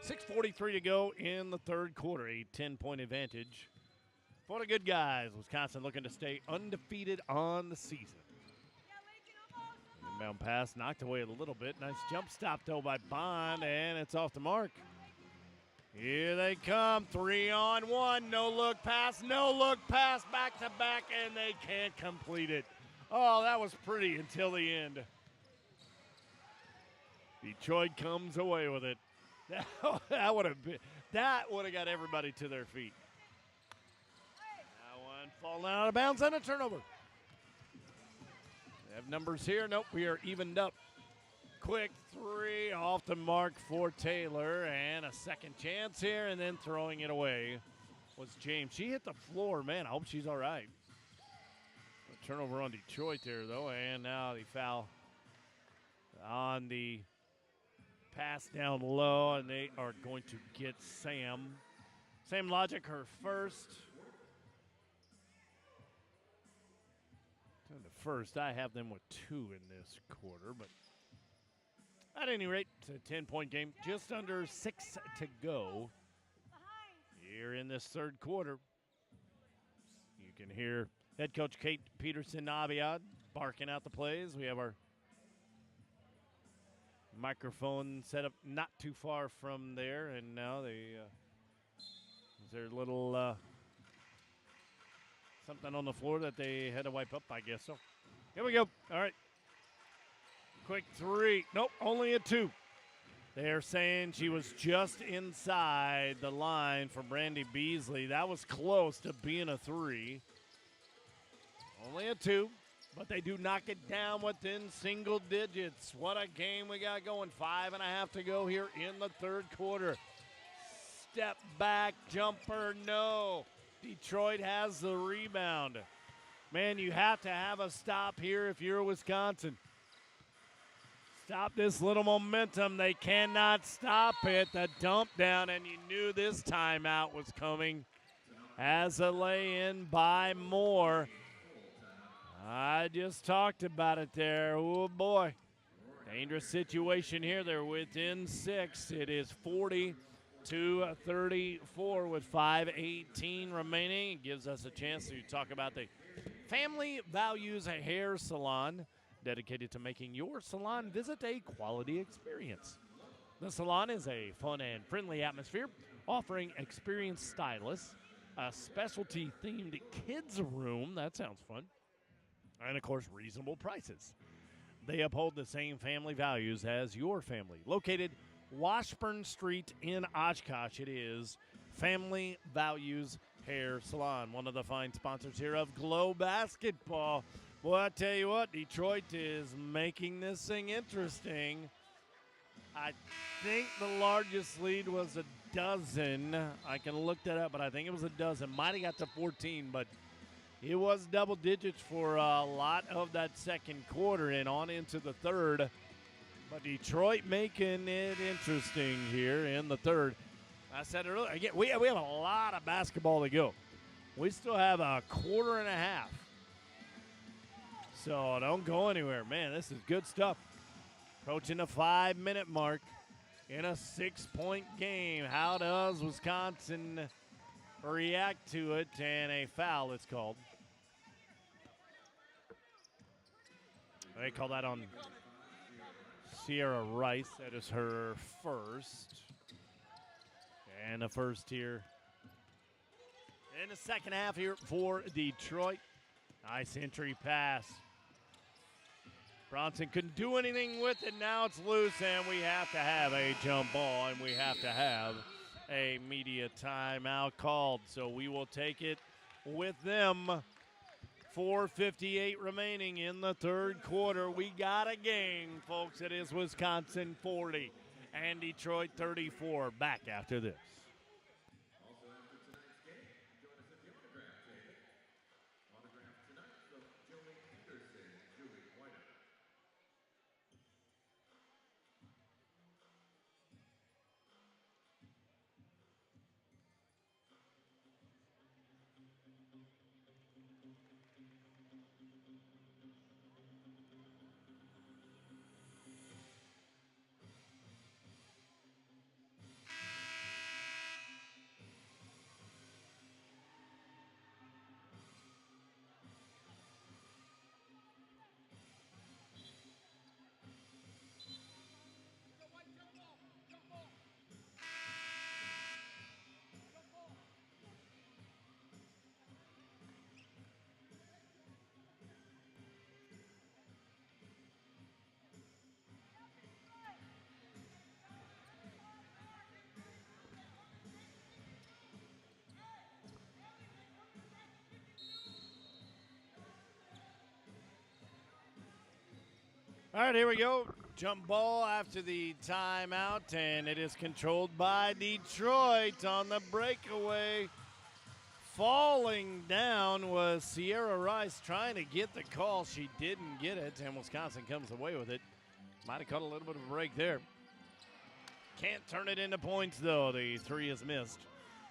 6:43 to go in the third quarter. A 10-point advantage for the good guys. Wisconsin looking to stay undefeated on the season. Inbound pass knocked away a little bit. Nice jump stop, though, by Bond, and it's off the mark. Here they come. 3-on-1. No look pass. No look pass. Back to back, and they can't complete it. Oh, that was pretty until the end. Detroit comes away with it. That would have got everybody to their feet. That one falling out of bounds and a turnover. We have numbers here. Nope, we are evened up. Quick three off the mark for Taylor, and a second chance here, and then throwing it away was James. She hit the floor. Man, I hope she's all right. A turnover on Detroit there, though, and now the foul on the pass down low, and they are going to get Sam. Sam Logic, her first. To the first, I have them with 2 in this quarter, but at any rate, it's a 10-point game. Just under 6 to go here in this third quarter. You can hear head coach Kate Peterson-Aviad barking out the plays. We have our microphone set up not too far from there, and now is there a little something on the floor that they had to wipe up, I guess so. Here we go. All right. Quick three. Nope, only a 2. They're saying she was just inside the line for Brandy Beasley. That was close to being a 3. Only a 2. But they do knock it down within single digits. What a game we got going. 5.5 to go here in the third quarter. Step back jumper, no. Detroit has the rebound. Man, you have to have a stop here if you're Wisconsin. Stop this little momentum. They cannot stop it. The dump down, and you knew this timeout was coming. As a lay-in by Moore. I just talked about it there. Oh, boy. Dangerous situation here. They're within 6. It is 40-34 with 5:18 remaining. It gives us a chance to talk about the Family Values Hair Salon, dedicated to making your salon visit a quality experience. The salon is a fun and friendly atmosphere offering experienced stylists, a specialty-themed kids room. That sounds fun. And, of course, reasonable prices. They uphold the same family values as your family. Located Washburn Street in Oshkosh, it is Family Values Hair Salon, one of the fine sponsors here of GLO Basketball. Well, I tell you what, Detroit is making this thing interesting. I think the largest lead was a dozen. I can look that up, but I think it was a dozen. Might have got to 14, but it was double digits for a lot of that second quarter and on into the third. But Detroit making it interesting here in the third. I said it earlier, again, we have a lot of basketball to go. We still have a quarter and a half. So don't go anywhere. Man, this is good stuff. Approaching the 5-minute mark in a 6-point game. How does Wisconsin react to it? And a foul is called. They call that on Sierra Rice. That is her first. And the first here in the second half here for Detroit. Nice entry pass. Bronson couldn't do anything with it. Now it's loose, and we have to have a jump ball, and we have to have a media timeout called. So we will take it with them. 4:58 remaining in the third quarter. We got a game, folks. It is Wisconsin 40 and Detroit 34. Back after this. Also after tonight's game, join us at the autograph table. Autograph tonight from Joey Anderson and Julie Whiteout. All right, here we go. Jump ball after the timeout, and it is controlled by Detroit on the breakaway. Falling down was Sierra Rice trying to get the call. She didn't get it, and Wisconsin comes away with it. Might have caught a little bit of a break there. Can't turn it into points, though. The three is missed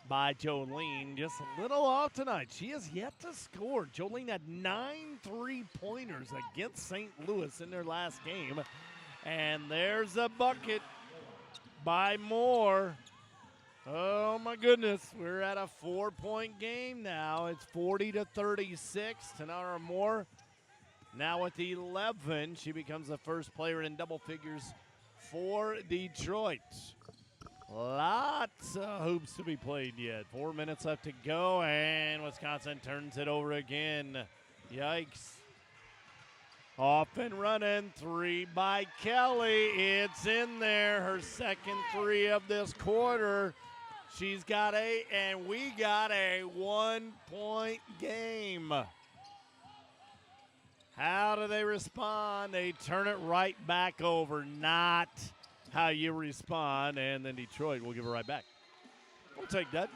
by Jolene. Just a little off tonight. She has yet to score. Jolene had 9 3-pointers against St. Louis in their last game. And there's a bucket by Moore. Oh, my goodness. We're at a 4-point game now. It's 40-36. Tanara Moore now with 11. She becomes the first player in double figures for Detroit. Lots of hoops to be played yet. 4 minutes left to go, and Wisconsin turns it over again. Yikes. Off and running. Three by Kelly. It's in there. Her second three of this quarter. She's got 8, and we got a 1-point game. How do they respond? They turn it right back over. Not how you respond, and then Detroit will give it right back. We'll take that.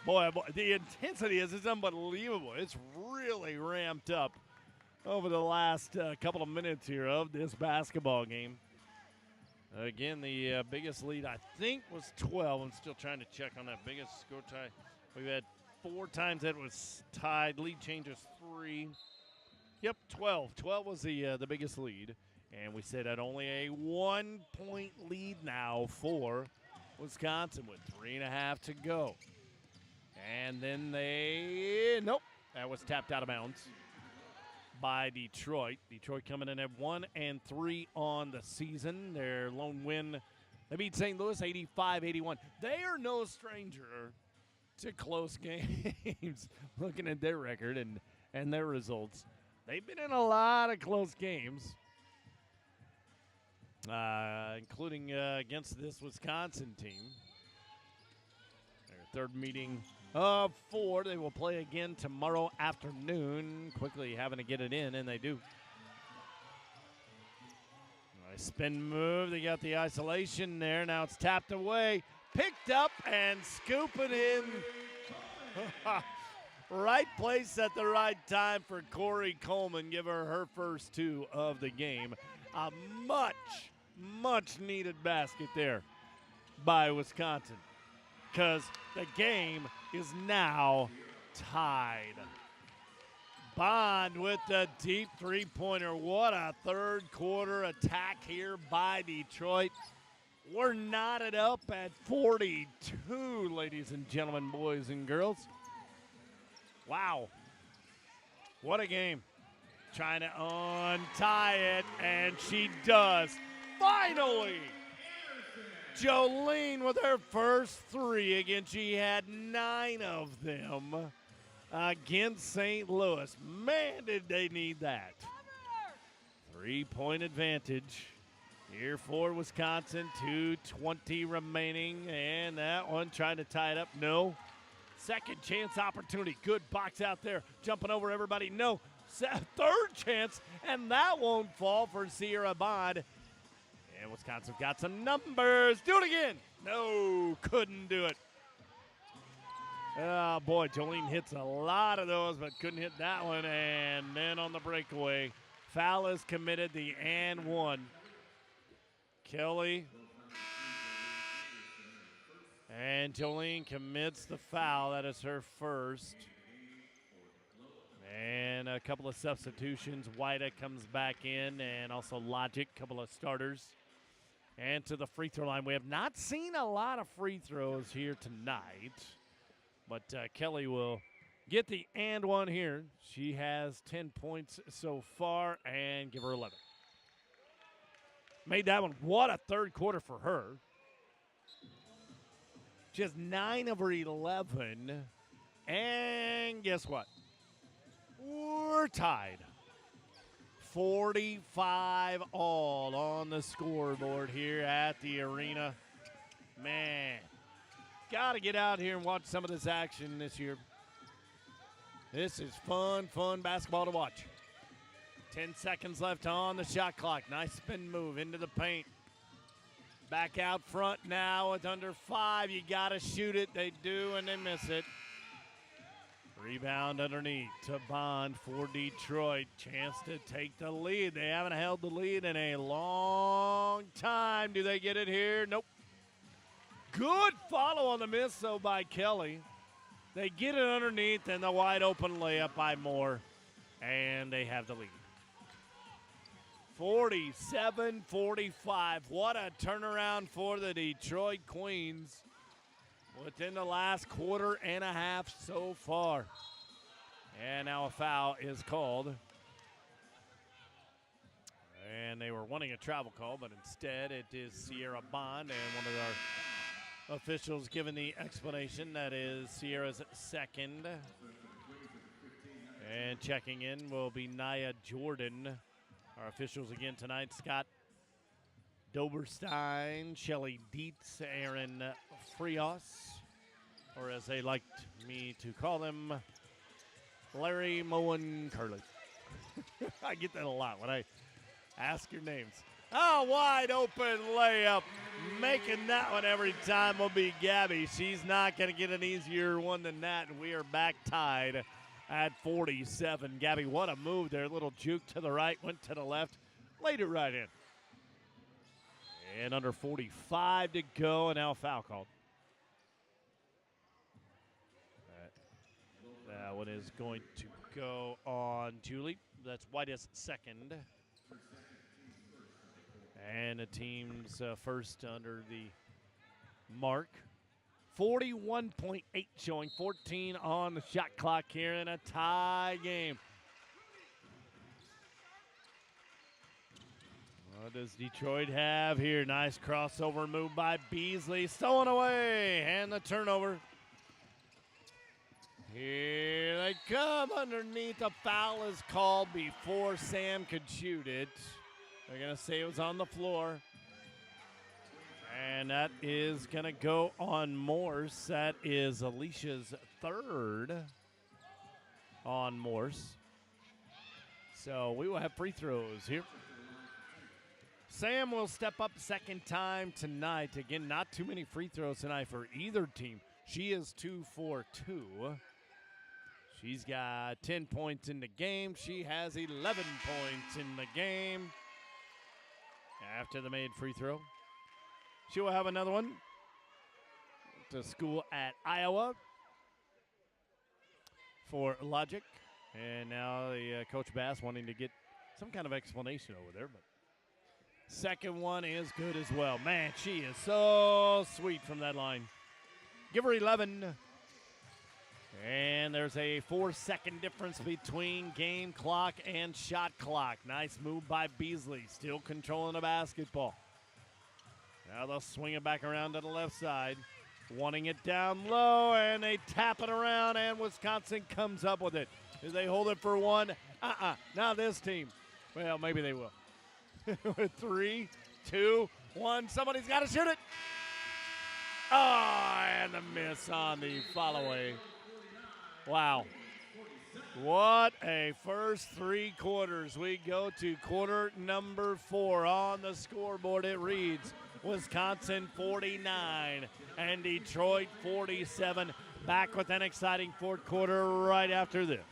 boy, the intensity is unbelievable. It's really ramped up over the last couple of minutes here of this basketball game. Again, the biggest lead, I think, was 12. I'm still trying to check on that biggest score tie. We've had 4 times that was tied. Lead changes 3. Yep, 12. 12 was the biggest lead. And we sit at only a 1-point lead now for Wisconsin with 3.5 to go. And then nope, that was tapped out of bounds by Detroit. Detroit coming in at 1-3 on the season. Their lone win They beat St. Louis 85-81. They are no stranger to close games. Looking at their record and their results, they've been in a lot of close games, including against this Wisconsin team. Their third meeting of 4. They will play again tomorrow afternoon. Quickly having to get it in, and they do. Nice spin move. They got the isolation there. Now it's tapped away. Picked up and scooping in. Right place at the right time for Corey Coleman. Give her first 2 of the game. A much needed basket there by Wisconsin, because the game is now tied. Bond with the deep three-pointer. What a third quarter attack here by Detroit. We're knotted up at 42, ladies and gentlemen, boys and girls. Wow. What a game. Trying to untie it, and she does. Finally! Jolene with her first 3. Again, she had 9 of them against St. Louis. Man, did they need that. 3-point advantage here for Wisconsin. 2:20 remaining, and that one trying to tie it up. No. Second chance opportunity. Good box out there. Jumping over everybody. No. Third chance, and that won't fall for Sierra Bond. And Wisconsin got some numbers. Do it again. No, couldn't do it. Oh, boy, Jolene hits a lot of those, but couldn't hit that one. And then on the breakaway, foul is committed, the and 1. Kelly. And Jolene commits the foul. That is her first. And a couple of substitutions. Whita comes back in, and also Logic, couple of starters. And to the free throw line. We have not seen a lot of free throws here tonight, but Kelly will get the and 1 here. She has 10 points so far, and give her 11. Made that one. What a third quarter for her. She has 9 of her 11, and guess what? We're tied. 45 all on the scoreboard here at the arena. Man, got to get out here and watch some of this action this year. This is fun basketball to watch. 10 seconds left on the shot clock. Nice spin move into the paint. Back out front now with under 5. You got to shoot it. They do, and they miss it. Rebound underneath to Bond for Detroit. Chance to take the lead. They haven't held the lead in a long time. Do they get it here? Nope. Good follow on the miss, though, by Kelly. They get it underneath, and the wide open layup by Moore, and they have the lead. 47-45. What a turnaround for the Detroit Queens within the last quarter and a half so far. And now a foul is called. And they were wanting a travel call, but instead it is Sierra Bond, and one of our officials giving the explanation. That is Sierra's second. And checking in will be Nia Jordan. Our officials again tonight, Scott Doberstein, Shelly Dietz, Aaron Frios, or as they liked me to call them, Larry Moen Curley. I get that a lot when I ask your names. Oh, wide open layup. Making that one every time will be Gabby. She's not going to get an easier one than that, and we are back tied at 47. Gabby, what a move there. Little juke to the right, went to the left, laid it right in. And under 45 to go, and now a foul called. That one is going to go on Julie. That's White's second. And the team's first under the mark. 41.8 showing, 14 on the shot clock here in a tie game. What does Detroit have here? Nice crossover move by Beasley. Stolen away. And the turnover. Here they come underneath. A foul is called before Sam could shoot it. They're going to say it was on the floor. And that is going to go on Morse. That is Alicia's third on Morse. So we will have free throws here. Sam will step up second time tonight. Again, not too many free throws tonight for either team. She is 2 for 2. She's got 10 points in the game. She has 11 points in the game after the made free throw. She will have another one to school at Iowa for Logic. And now the Coach Bass wanting to get some kind of explanation over there. But second one is good as well. Man, she is so sweet from that line. Give her 11. And there's a 4-second difference between game clock and shot clock. Nice move by Beasley, still controlling the basketball. Now they'll swing it back around to the left side. Wanting it down low, and they tap it around, and Wisconsin comes up with it. Do they hold it for one? Not this team. Well, maybe they will. With 3, 2, 1. Somebody's got to shoot it. Oh, and the miss on the follow-away. Wow. What a first 3 quarters. We go to quarter number 4 on the scoreboard. It reads Wisconsin 49 and Detroit 47. Back with an exciting fourth quarter right after this.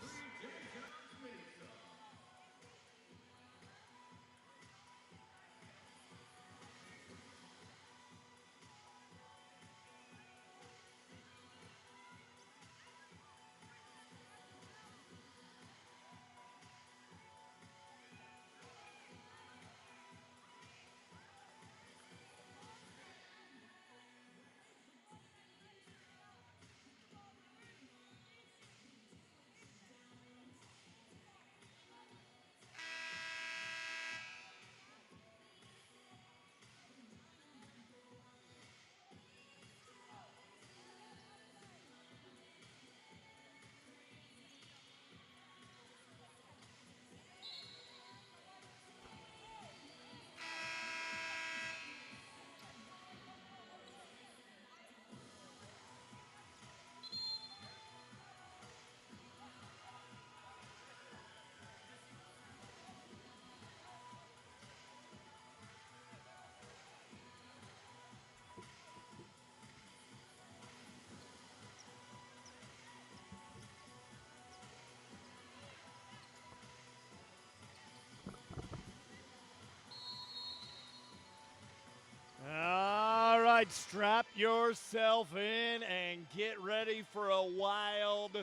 All right, strap yourself in and get ready for a wild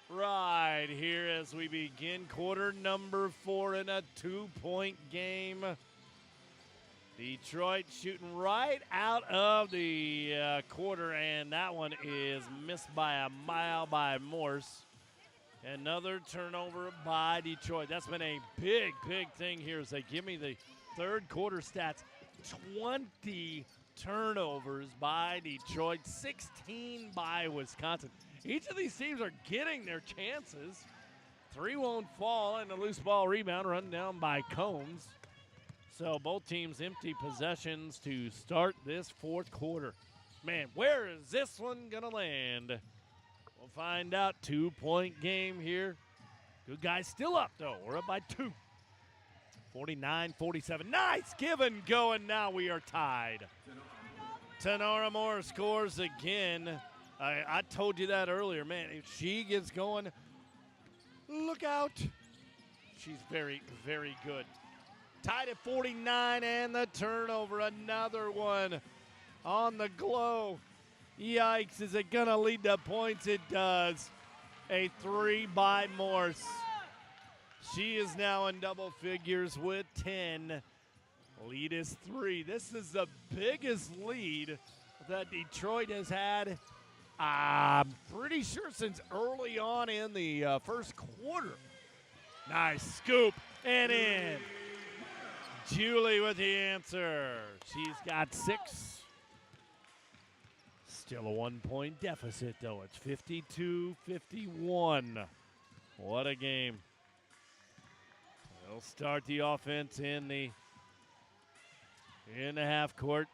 ride here as we begin quarter number 4 in a 2-point game. Detroit shooting right out of the quarter, and that one is missed by a mile by Morse. Another turnover by Detroit. That's been a big, big thing here as they give me the third quarter stats. 20 turnovers by Detroit, 16 by Wisconsin. Each of these teams are getting their chances. 3 won't fall, and a loose ball rebound run down by Combs. So both teams empty possessions to start this fourth quarter. Man, where is this one going to land? We'll find out. 2-point game here. Good guys still up, though. We're up by 2. 49-47. Nice give and go, and now we are tied. Tenora Moore scores again. I told you that earlier. Man, if she gets going, look out. She's very, very good. Tied at 49, and the turnover. Another one on the GLO. Yikes, is it going to lead to points? It does. A 3 by Morse. She is now in double figures with 10. Lead is 3. This is the biggest lead that Detroit has had, I'm pretty sure, since early on in the first quarter. Nice scoop and in. Julie with the answer. She's got 6. Still a 1-point deficit, though. It's 52-51. What a game. They'll start the offense in the half court.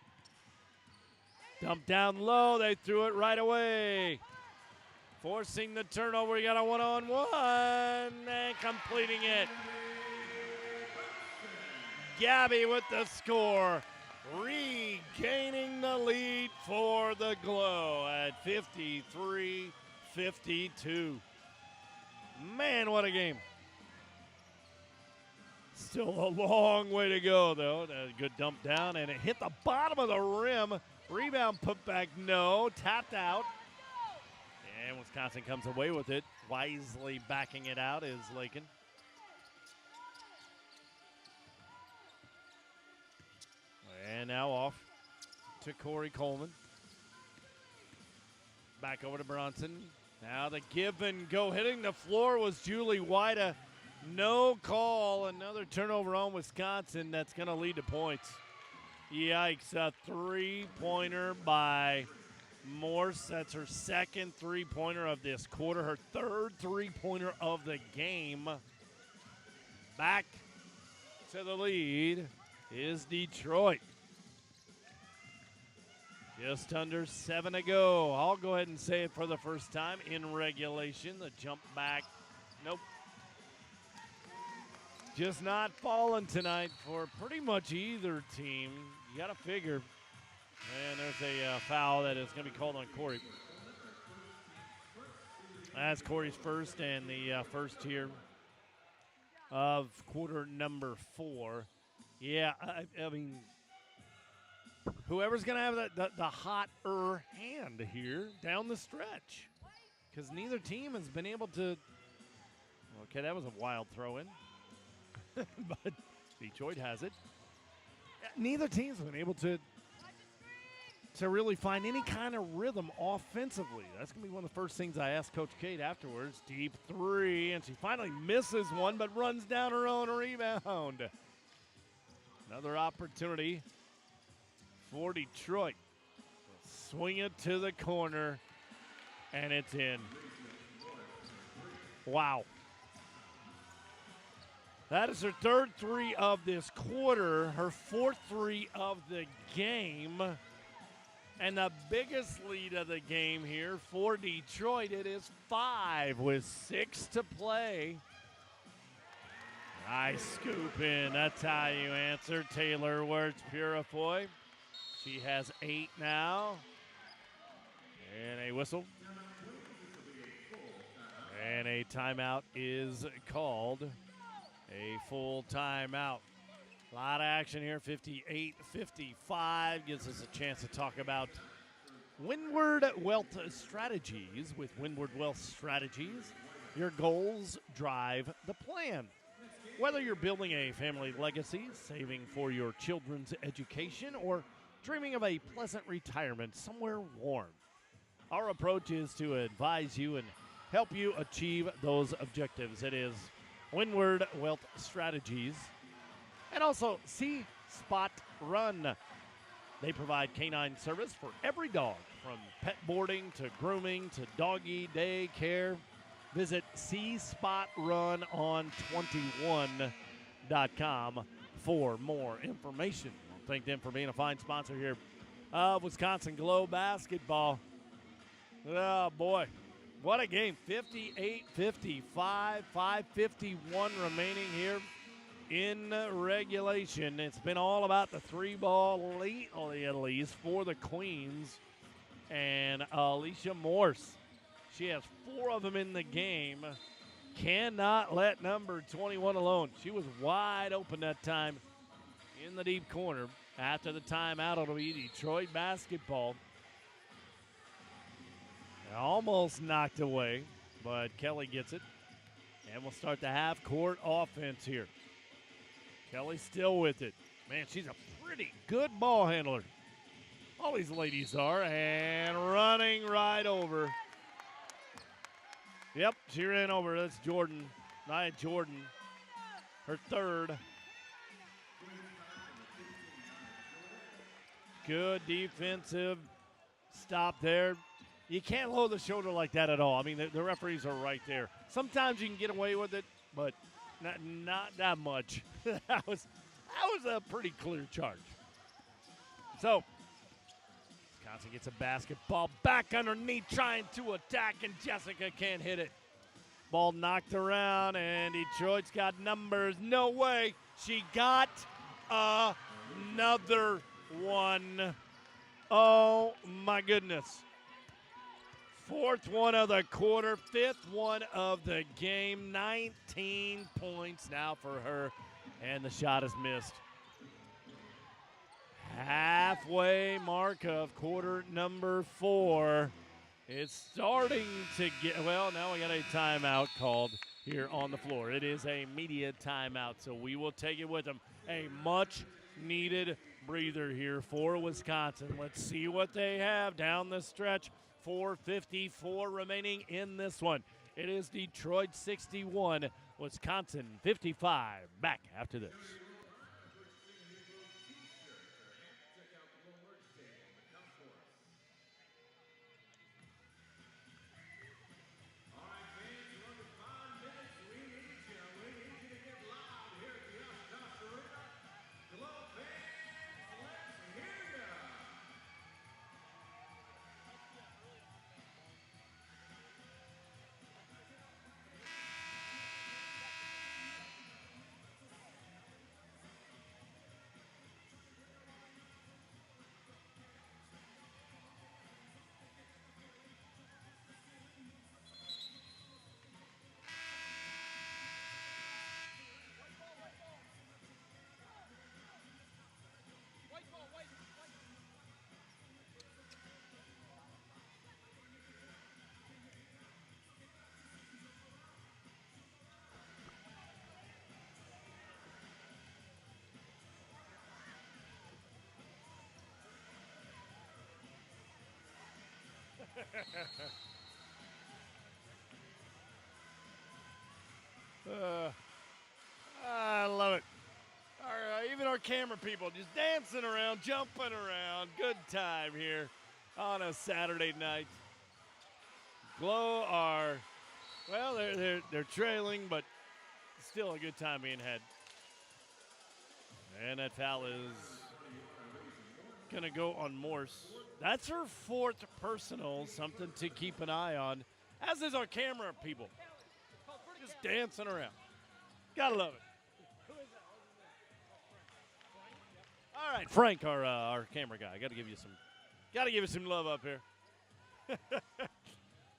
Dump down low. They threw it right away. Forcing the turnover. You got a one-on-one and completing it. Gabby with the score. Regaining the lead for the GLO at 53-52. Man, what a game. Still a long way to go, though. A good dump down, and it hit the bottom of the rim. Rebound put back, no. Tapped out. And Wisconsin comes away with it. Wisely backing it out is Lakin. And now off to Corey Coleman. Back over to Bronson. Now the give and go. Hitting the floor was Julie White. No call. Another turnover on Wisconsin that's going to lead to points. Yikes. A three-pointer by Morse. That's her second three-pointer of this quarter. Her third three-pointer of the game. Back to the lead is Detroit. Just under 7 to go. I'll go ahead and say it for the first time in regulation. The jump back. Nope. Just not falling tonight for pretty much either team. You got to figure. And there's a foul that is going to be called on Corey. That's Corey's first and the first here of quarter number 4. Yeah, I mean, whoever's going to have the hotter hand here down the stretch. Because neither team has been able to. Okay, that was a wild throw in. But Detroit has it. Neither team's been able to really find any kind of rhythm offensively. That's going to be one of the first things I ask Coach Kate afterwards. Deep three, and she finally misses one, but runs down her own rebound. Another opportunity for Detroit. Swing it to the corner, and it's in. Wow. That is her third three of this quarter, her fourth three of the game. And the biggest lead of the game here for Detroit, it is 5 with 6 to play. Nice scoop in. That's how you answer. Taylor Wirtz Purifoy. She has 8 now. And a whistle. And a timeout is called. A full timeout. A lot of action here, 58-55. Gives us a chance to talk about Windward Wealth Strategies. With Windward Wealth Strategies, your goals drive the plan. Whether you're building a family legacy, saving for your children's education, or dreaming of a pleasant retirement somewhere warm, our approach is to advise you and help you achieve those objectives. It is Windward Wealth Strategies. And also, See Spot Run. They provide canine service for every dog, from pet boarding to grooming to doggy day care. Visit See Spot Run on 21.com for more information. Well, thank them for being a fine sponsor here of Wisconsin GLO basketball. Oh, boy. What a game. 58-55, 5:51 remaining here in regulation. It's been all about the 3-ball lately, at least, for the Queens. And Alicia Morse, she has 4 of them in the game. Cannot let number 21 alone. She was wide open that time in the deep corner. After the timeout, it'll be Detroit basketball. Almost knocked away, but Kelly gets it. And we'll start the half-court offense here. Kelly still with it. Man, she's a pretty good ball handler. All these ladies are. And running right over. Yep, she ran over. That's Jordan. Nia Jordan. Her third. Good defensive stop there. You can't lower the shoulder like that at all. I mean, the referees are right there. Sometimes you can get away with it, but not that much. that was a pretty clear charge. So, Wisconsin gets a basketball back underneath, trying to attack, and Jessica can't hit it. Ball knocked around, and Detroit's got numbers. No way. She got another one. Oh, my goodness. Fourth one of the quarter, fifth one of the game. 19 points now for her, and the shot is missed. Halfway mark of quarter number 4. It's starting to get, well, now we got a timeout called here on the floor. It is a media timeout, so we will take it with them. A much-needed breather here for Wisconsin. Let's see what they have down the stretch. 4:54 remaining in this one. It is Detroit 61, Wisconsin 55. Back after this. I love it. Even our camera people just dancing around, jumping around. Good time here on a Saturday night. GLO are, well, they're trailing, but still a good time being had. And that foul is going to go on Morse. That's her 4th personal, something to keep an eye on, as is our camera people. Just dancing around. Gotta love it. All right, Frank, our camera guy. Gotta give you some love up here.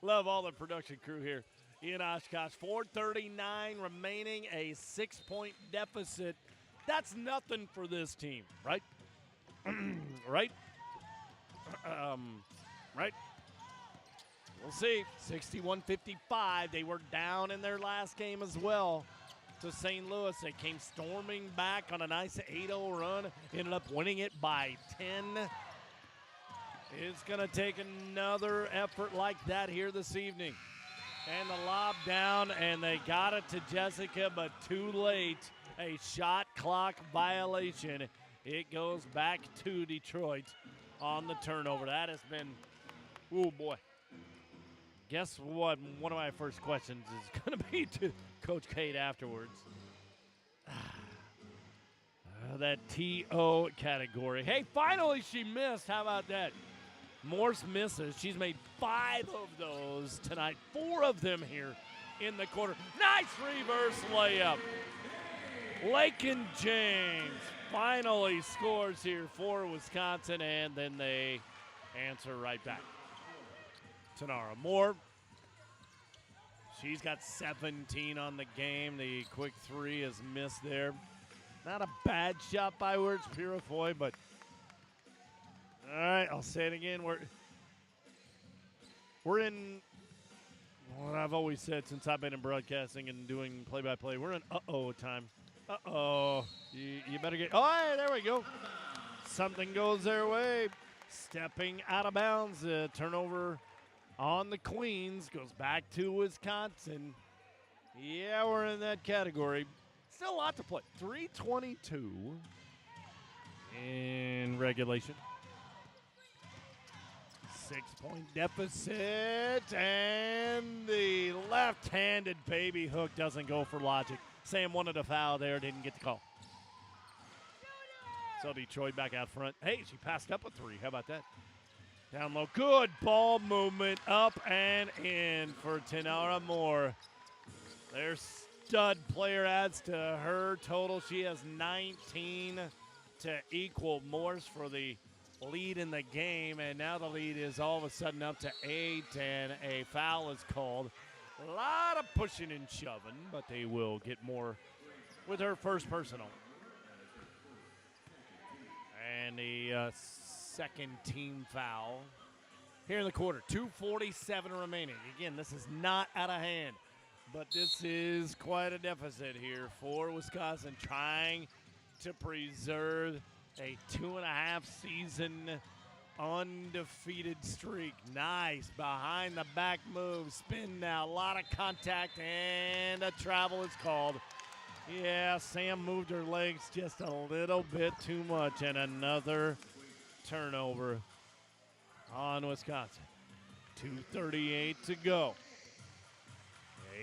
Love all the production crew here in Oshkosh. 4:39 remaining, a 6-point deficit. That's nothing for this team, right? Right? Right? We'll see. 61-55. They were down in their last game as well to St. Louis. They came storming back on a nice 8-0 run. Ended up winning it by 10. It's going to take another effort like that here this evening. And the lob down, and they got it to Jessica, but too late. A shot clock violation. It goes back to Detroit on the turnover. That has been, oh boy. Guess what? One of my first questions is going to be to Coach Kate afterwards. That TO category. Hey, finally she missed. How about that? Morse misses. She's made 5 of those tonight. 4 of them here in the quarter. Nice reverse layup. Lakin James finally scores here for Wisconsin, and then they answer right back. Tanara Moore, she's got 17 on the game. The quick 3 is missed there. Not a bad shot by Wertz Purifoy, but all right, I'll say it again. We're in what I've always said since I've been in broadcasting and doing play-by-play. We're in uh-oh time. Uh-oh. You better get – oh, hey, there we go. Something goes their way. Stepping out of bounds. Turnover on the Queens. Goes back to Wisconsin. Yeah, we're in that category. Still a lot to play. 3:22 in regulation. 6-point deficit, and the left-handed baby hook doesn't go for logic. Sam wanted a foul there, didn't get the call. So Detroit back out front. Hey, she passed up a three. How about that? Down low. Good ball movement up and in for Tenara Moore. Their stud player adds to her total. She has 19 to equal Morse for the lead in the game, and now the lead is all of a sudden up to 8, and a foul is called. A lot of pushing and shoving, but they will get more with her first personal. And the second team foul here in the quarter. 2:47 remaining. Again, this is not out of hand, but this is quite a deficit here for Wisconsin, trying to preserve a 2.5 season undefeated streak. Nice behind the back move. Spin now. A lot of contact, and a travel is called. Yeah, Sam moved her legs just a little bit too much, and another turnover on Wisconsin. 2:38 to go.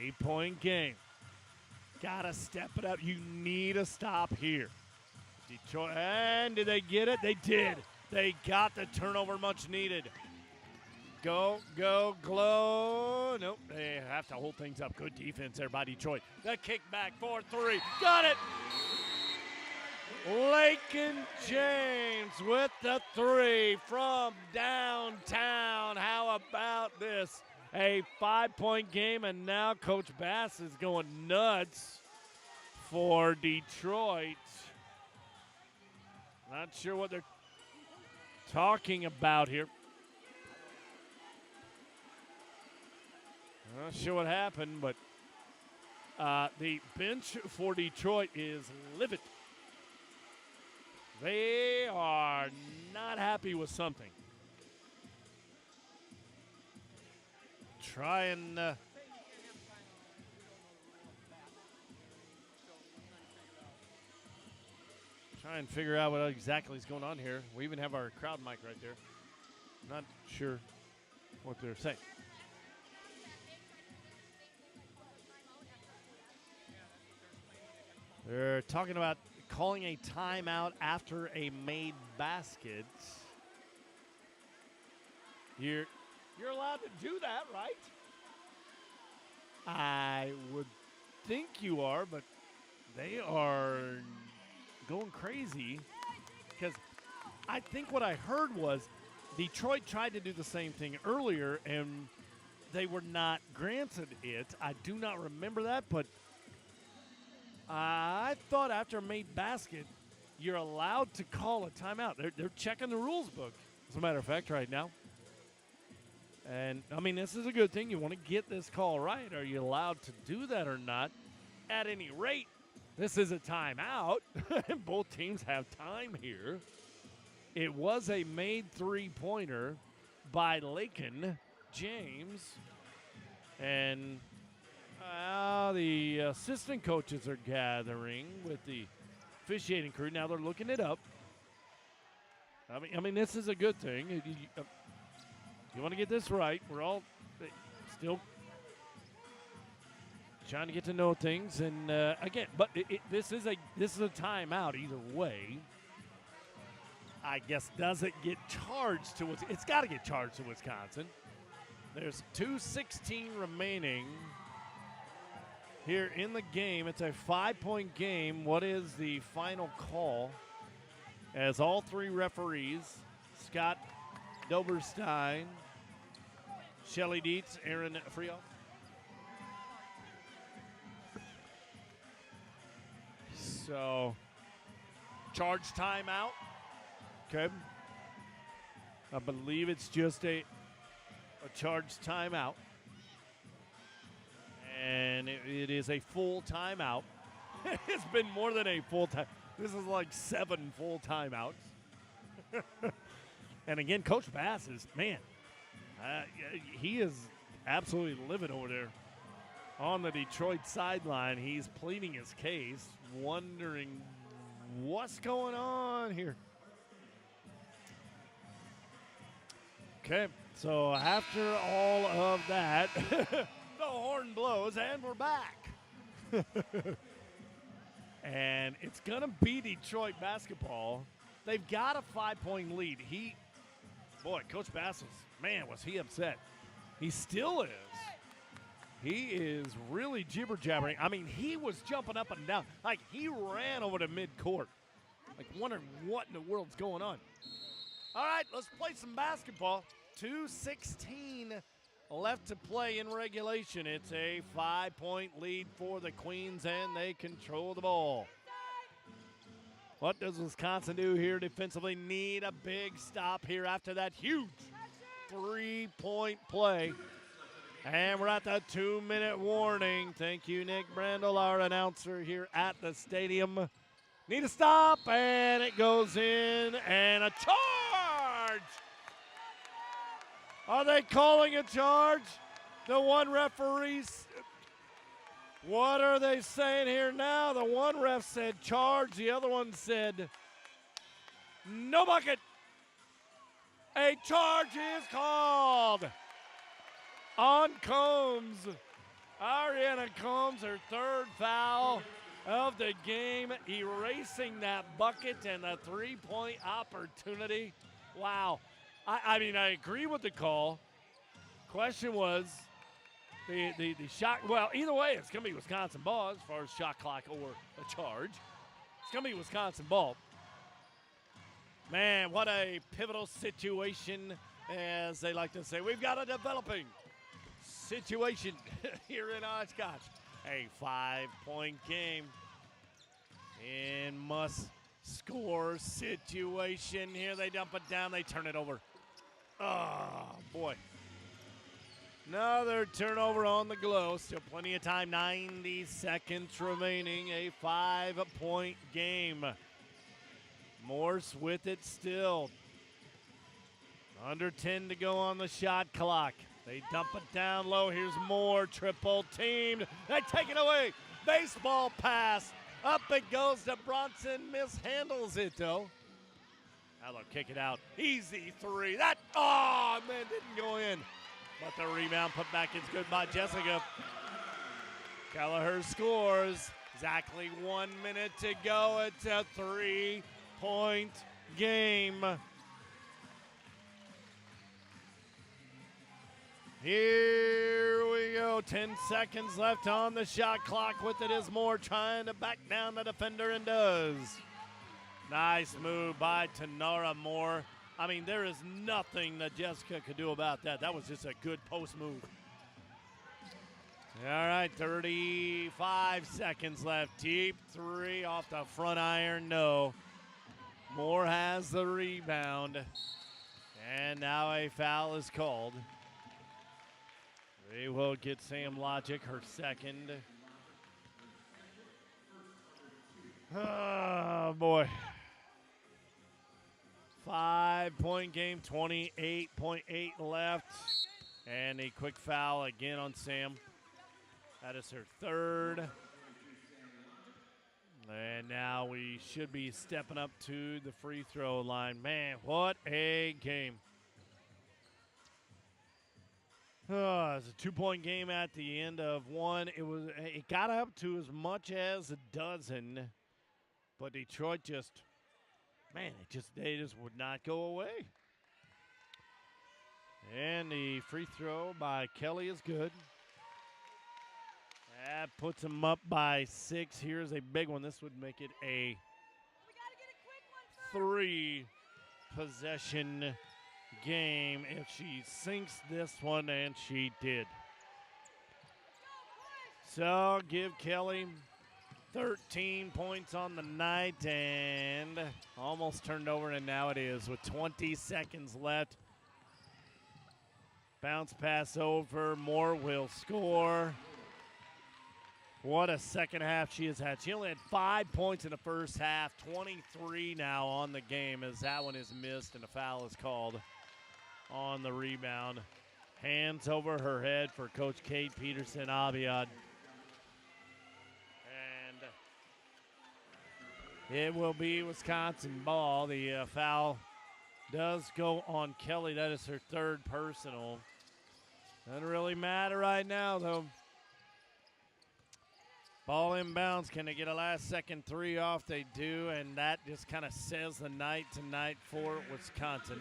8-point game. Gotta step it up. You need a stop here. Detroit, and did they get it? They did. They got the turnover much needed. Go, GLO. Nope, they have to hold things up. Good defense there by Detroit. The kickback for 3. Got it. Lakin James with the 3 from downtown. How about this? A 5-point game, and now Coach Bass is going nuts for Detroit. Not sure what they're talking about here. Not sure what happened, but the bench for Detroit is livid. They are not happy with something. Try and figure out what exactly is going on here. We even have our crowd mic right there. Not sure what they're saying. They're talking about calling a timeout after a made basket. You're allowed to do that, right? I would think you are, but they are going crazy because I think what I heard was Detroit tried to do the same thing earlier and they were not granted it. I do not remember that, but I thought after a made basket, you're allowed to call a timeout. They're checking the rules book, as a matter of fact, right now. And, I mean, this is a good thing. You want to get this call right. Are you allowed to do that or not? At any rate, this is a timeout. Both teams have time here. It was a made three-pointer by Lakin James. And the assistant coaches are gathering with the officiating crew. Now they're looking it up. I mean, this is a good thing. You want to get this right. We're all still trying to get to know things, and again, but this is a timeout either way. I guess does it get charged to Wisconsin? It's got to get charged to Wisconsin. There's 2:16 remaining here in the game. It's a 5-point game. What is the final call? As all three referees, Scott Doberstein, Shelly Dietz, Aaron Frio. So, charge timeout. Okay. I believe it's just a charge timeout. And it is a full timeout. It's been more than a full time. This is like 7 full timeouts. And again, Coach Bass is, man, he is absolutely livid over there on the Detroit sideline. He's pleading his case, wondering what's going on here. Okay, so after all of that, the horn blows and we're back. And it's going to be Detroit basketball. They've got a 5-point lead. Coach Bass was he upset. He still is. He is really jibber-jabbering. I mean, he was jumping up and down. Like, he ran over to midcourt. Like, wondering what in the world's going on. All right, let's play some basketball. 2:16 left to play in regulation. It's a 5-point lead for the Queens, and they control the ball. What does Wisconsin do here defensively? Need a big stop here after that huge 3-point play. And we're at the 2-minute warning. Thank you, Nick Brandel, our announcer here at the stadium. Need a stop, and it goes in, and a charge! Are they calling a charge? The one referee's. What are they saying here now? The one ref said charge. The other one said no bucket. A charge is called on Combs. Ariana Combs, her third foul of the game, erasing that bucket and the 3-point opportunity. Wow. I mean, I agree with the call. Question was the shot. Well, either way, it's going to be Wisconsin ball as far as shot clock or a charge. It's going to be Wisconsin ball. Man, what a pivotal situation, as they like to say. We've got a developing situation here in Oshkosh. A 5-point game in must-score situation. Here they dump it down. They turn it over. Oh, boy. Another turnover on the GLO. Still plenty of time. 90 seconds remaining. A 5-point game. Morse with it still. Under 10 to go on the shot clock. They dump it down low. Here's Moore. Triple teamed. They take it away. Baseball pass. Up it goes to Bronson. Mishandles it, though. Now they'll kick it out. Easy three. That, didn't go in. But the rebound put back is good by Jessica. Kelleher scores. Exactly 1 minute to go. It's a 3-point game. Here we go. 10 seconds left on the shot clock. With it is Moore trying to back down the defender and does. Nice move by Tanara Moore. I mean, there is nothing that Jessica could do about that. That was just a good post move. All right, 35 seconds left. Deep three off the front iron. No. Moore has the rebound. And now a foul is called. They will get Sam Logic her second. Oh, boy. 5-point game, 28.8 left. And a quick foul again on Sam. That is her third. And now we should be stepping up to the free throw line. Man, what a game. It's a 2-point game at the end of one. It got up to as much as a dozen, but Detroit they just would not go away. And the free throw by Kelly is good. That puts them up by 6. Here's a big one. This would make it a 3-possession game if she sinks this one, and she did. So give Kelly 13 points on the night and almost turned over, and now it is with 20 seconds left. Bounce pass over. Moore will score. What a second half she has had. She only had 5 points in the first half. 23 now on the game as that one is missed and a foul is called on the rebound. Hands over her head for Coach Kate Peterson-Abiad. And it will be Wisconsin ball. The foul does go on Kelly. That is her third personal. Doesn't really matter right now, though. Ball inbounds. Can they get a last-second three off? They do, and that just kind of says the night tonight for Wisconsin.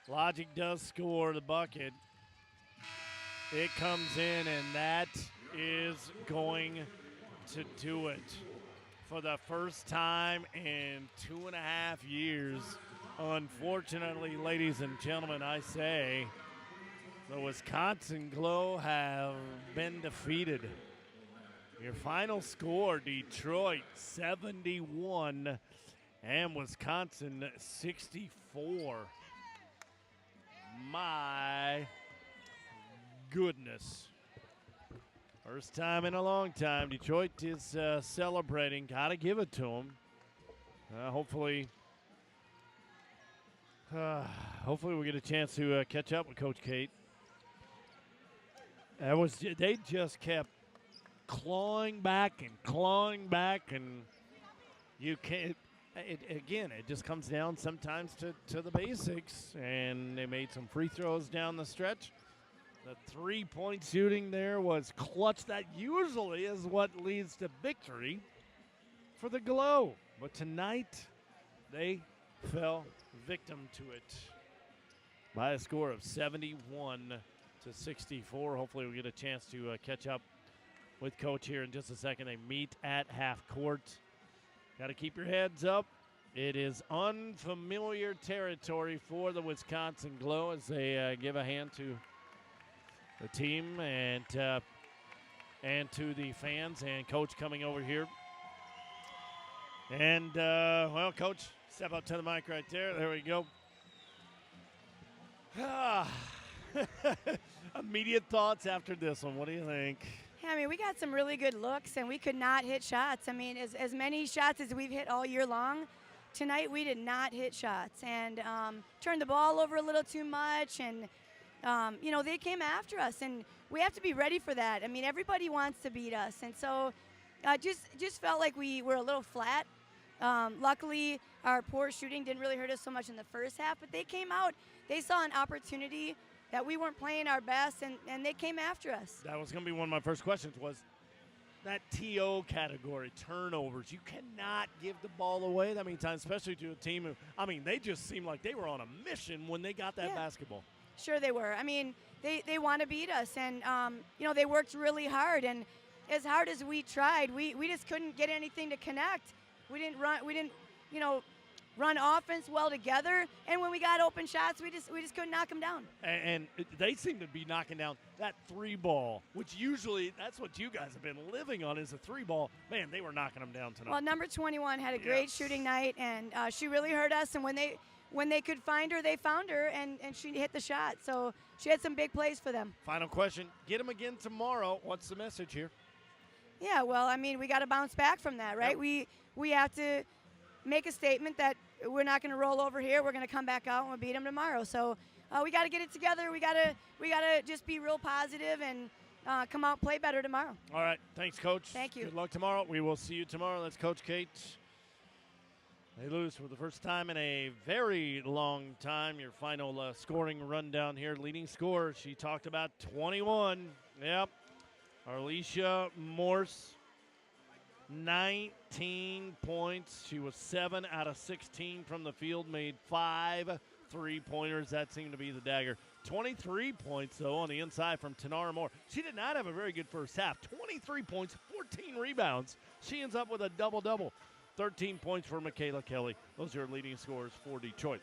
Logic does score the bucket. It comes in, and that is going to do it. For the first time in 2.5 years, unfortunately, ladies and gentlemen, I say the Wisconsin GLO have been defeated. Your final score, Detroit 71 and Wisconsin 64. My goodness. First time in a long time. Detroit is celebrating. Got to give it to them. Hopefully we'll get a chance to catch up with Coach Kate. They just kept clawing back, and you can't. It just comes down sometimes to the basics, and they made some free throws down the stretch. The three-point shooting there was clutch. That usually is what leads to victory for the GLO. But tonight, they fell victim to it by a score of 71 to 64. Hopefully we'll get a chance to catch up with Coach here in just a second. They meet at half court. Got to keep your heads up. It is unfamiliar territory for the Wisconsin GLO as they give a hand to the team and to the fans, and Coach coming over here. And, well, Coach, step up to the mic right there. There we go. Immediate thoughts after this one. What do you think? Yeah, I mean, we got some really good looks, and we could not hit shots. I mean, as many shots as we've hit all year long, tonight we did not hit shots and turned the ball over a little too much. And, they came after us, and we have to be ready for that. I mean, everybody wants to beat us. And so just felt like we were a little flat. Luckily, our poor shooting didn't really hurt us so much in the first half, but they came out. They saw an opportunity that we weren't playing our best, and they came after us. That was going to be one of my first questions was that TO category, turnovers. You cannot give the ball away that many times, especially to a team who, they just seemed like they were on a mission when they got that basketball. Sure they were. I mean, they want to beat us, and, they worked really hard. And as hard as we tried, we just couldn't get anything to connect. We didn't run offense well together, and when we got open shots, we just couldn't knock them down. And they seem to be knocking down that three ball, which usually that's what you guys have been living on is a three ball. Man, they were knocking them down tonight. Well, number 21 had a great shooting night, and she really hurt us. And when they could find her, they found her, and she hit the shot. So she had some big plays for them. Final question: get them again tomorrow. What's the message here? Yeah, well, we got to bounce back from that, right? Yep. We have to make a statement that we're not going to roll over here. We're going to come back out and we'll beat them tomorrow. So we got to get it together. We got to just be real positive and come out and play better tomorrow. All right. Thanks, Coach. Thank you. Good luck tomorrow. We will see you tomorrow. That's Coach Kate. They lose for the first time in a very long time. Your final scoring rundown here. Leading scorer, she talked about 21. Yep. Arlisha Morse. 19 points. She was 7 out of 16 from the field, made 5 3-pointers. That seemed to be the dagger. 23 points, though, on the inside from Tanara Moore. She did not have a very good first half. 23 points, 14 rebounds. She ends up with a double-double. 13 points for Michaela Kelly. Those are leading scorers for Detroit.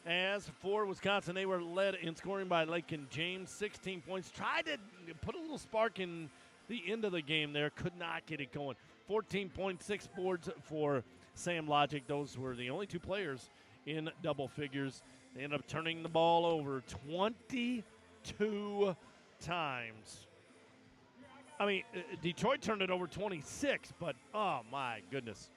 As for Wisconsin, they were led in scoring by Lakin James, 16 points. Tried to put a little spark in the end of the game there. Could not get it going. 14.6 boards for Sam Logic. Those were the only two players in double figures. They ended up turning the ball over 22 times. Detroit turned it over 26, but oh my goodness.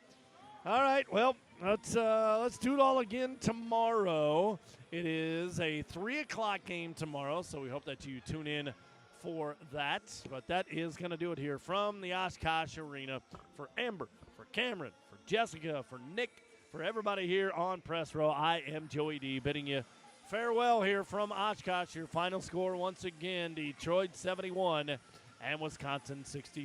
All right, well, let's do it all again tomorrow. It is a 3 o'clock game tomorrow, so we hope that you tune in for that. But that is going to do it here from the Oshkosh Arena. For Amber, for Cameron, for Jessica, for Nick, For everybody here on Press Row, I am Joey D, bidding you farewell here from Oshkosh. Your final score once again, Detroit 71 and Wisconsin 64.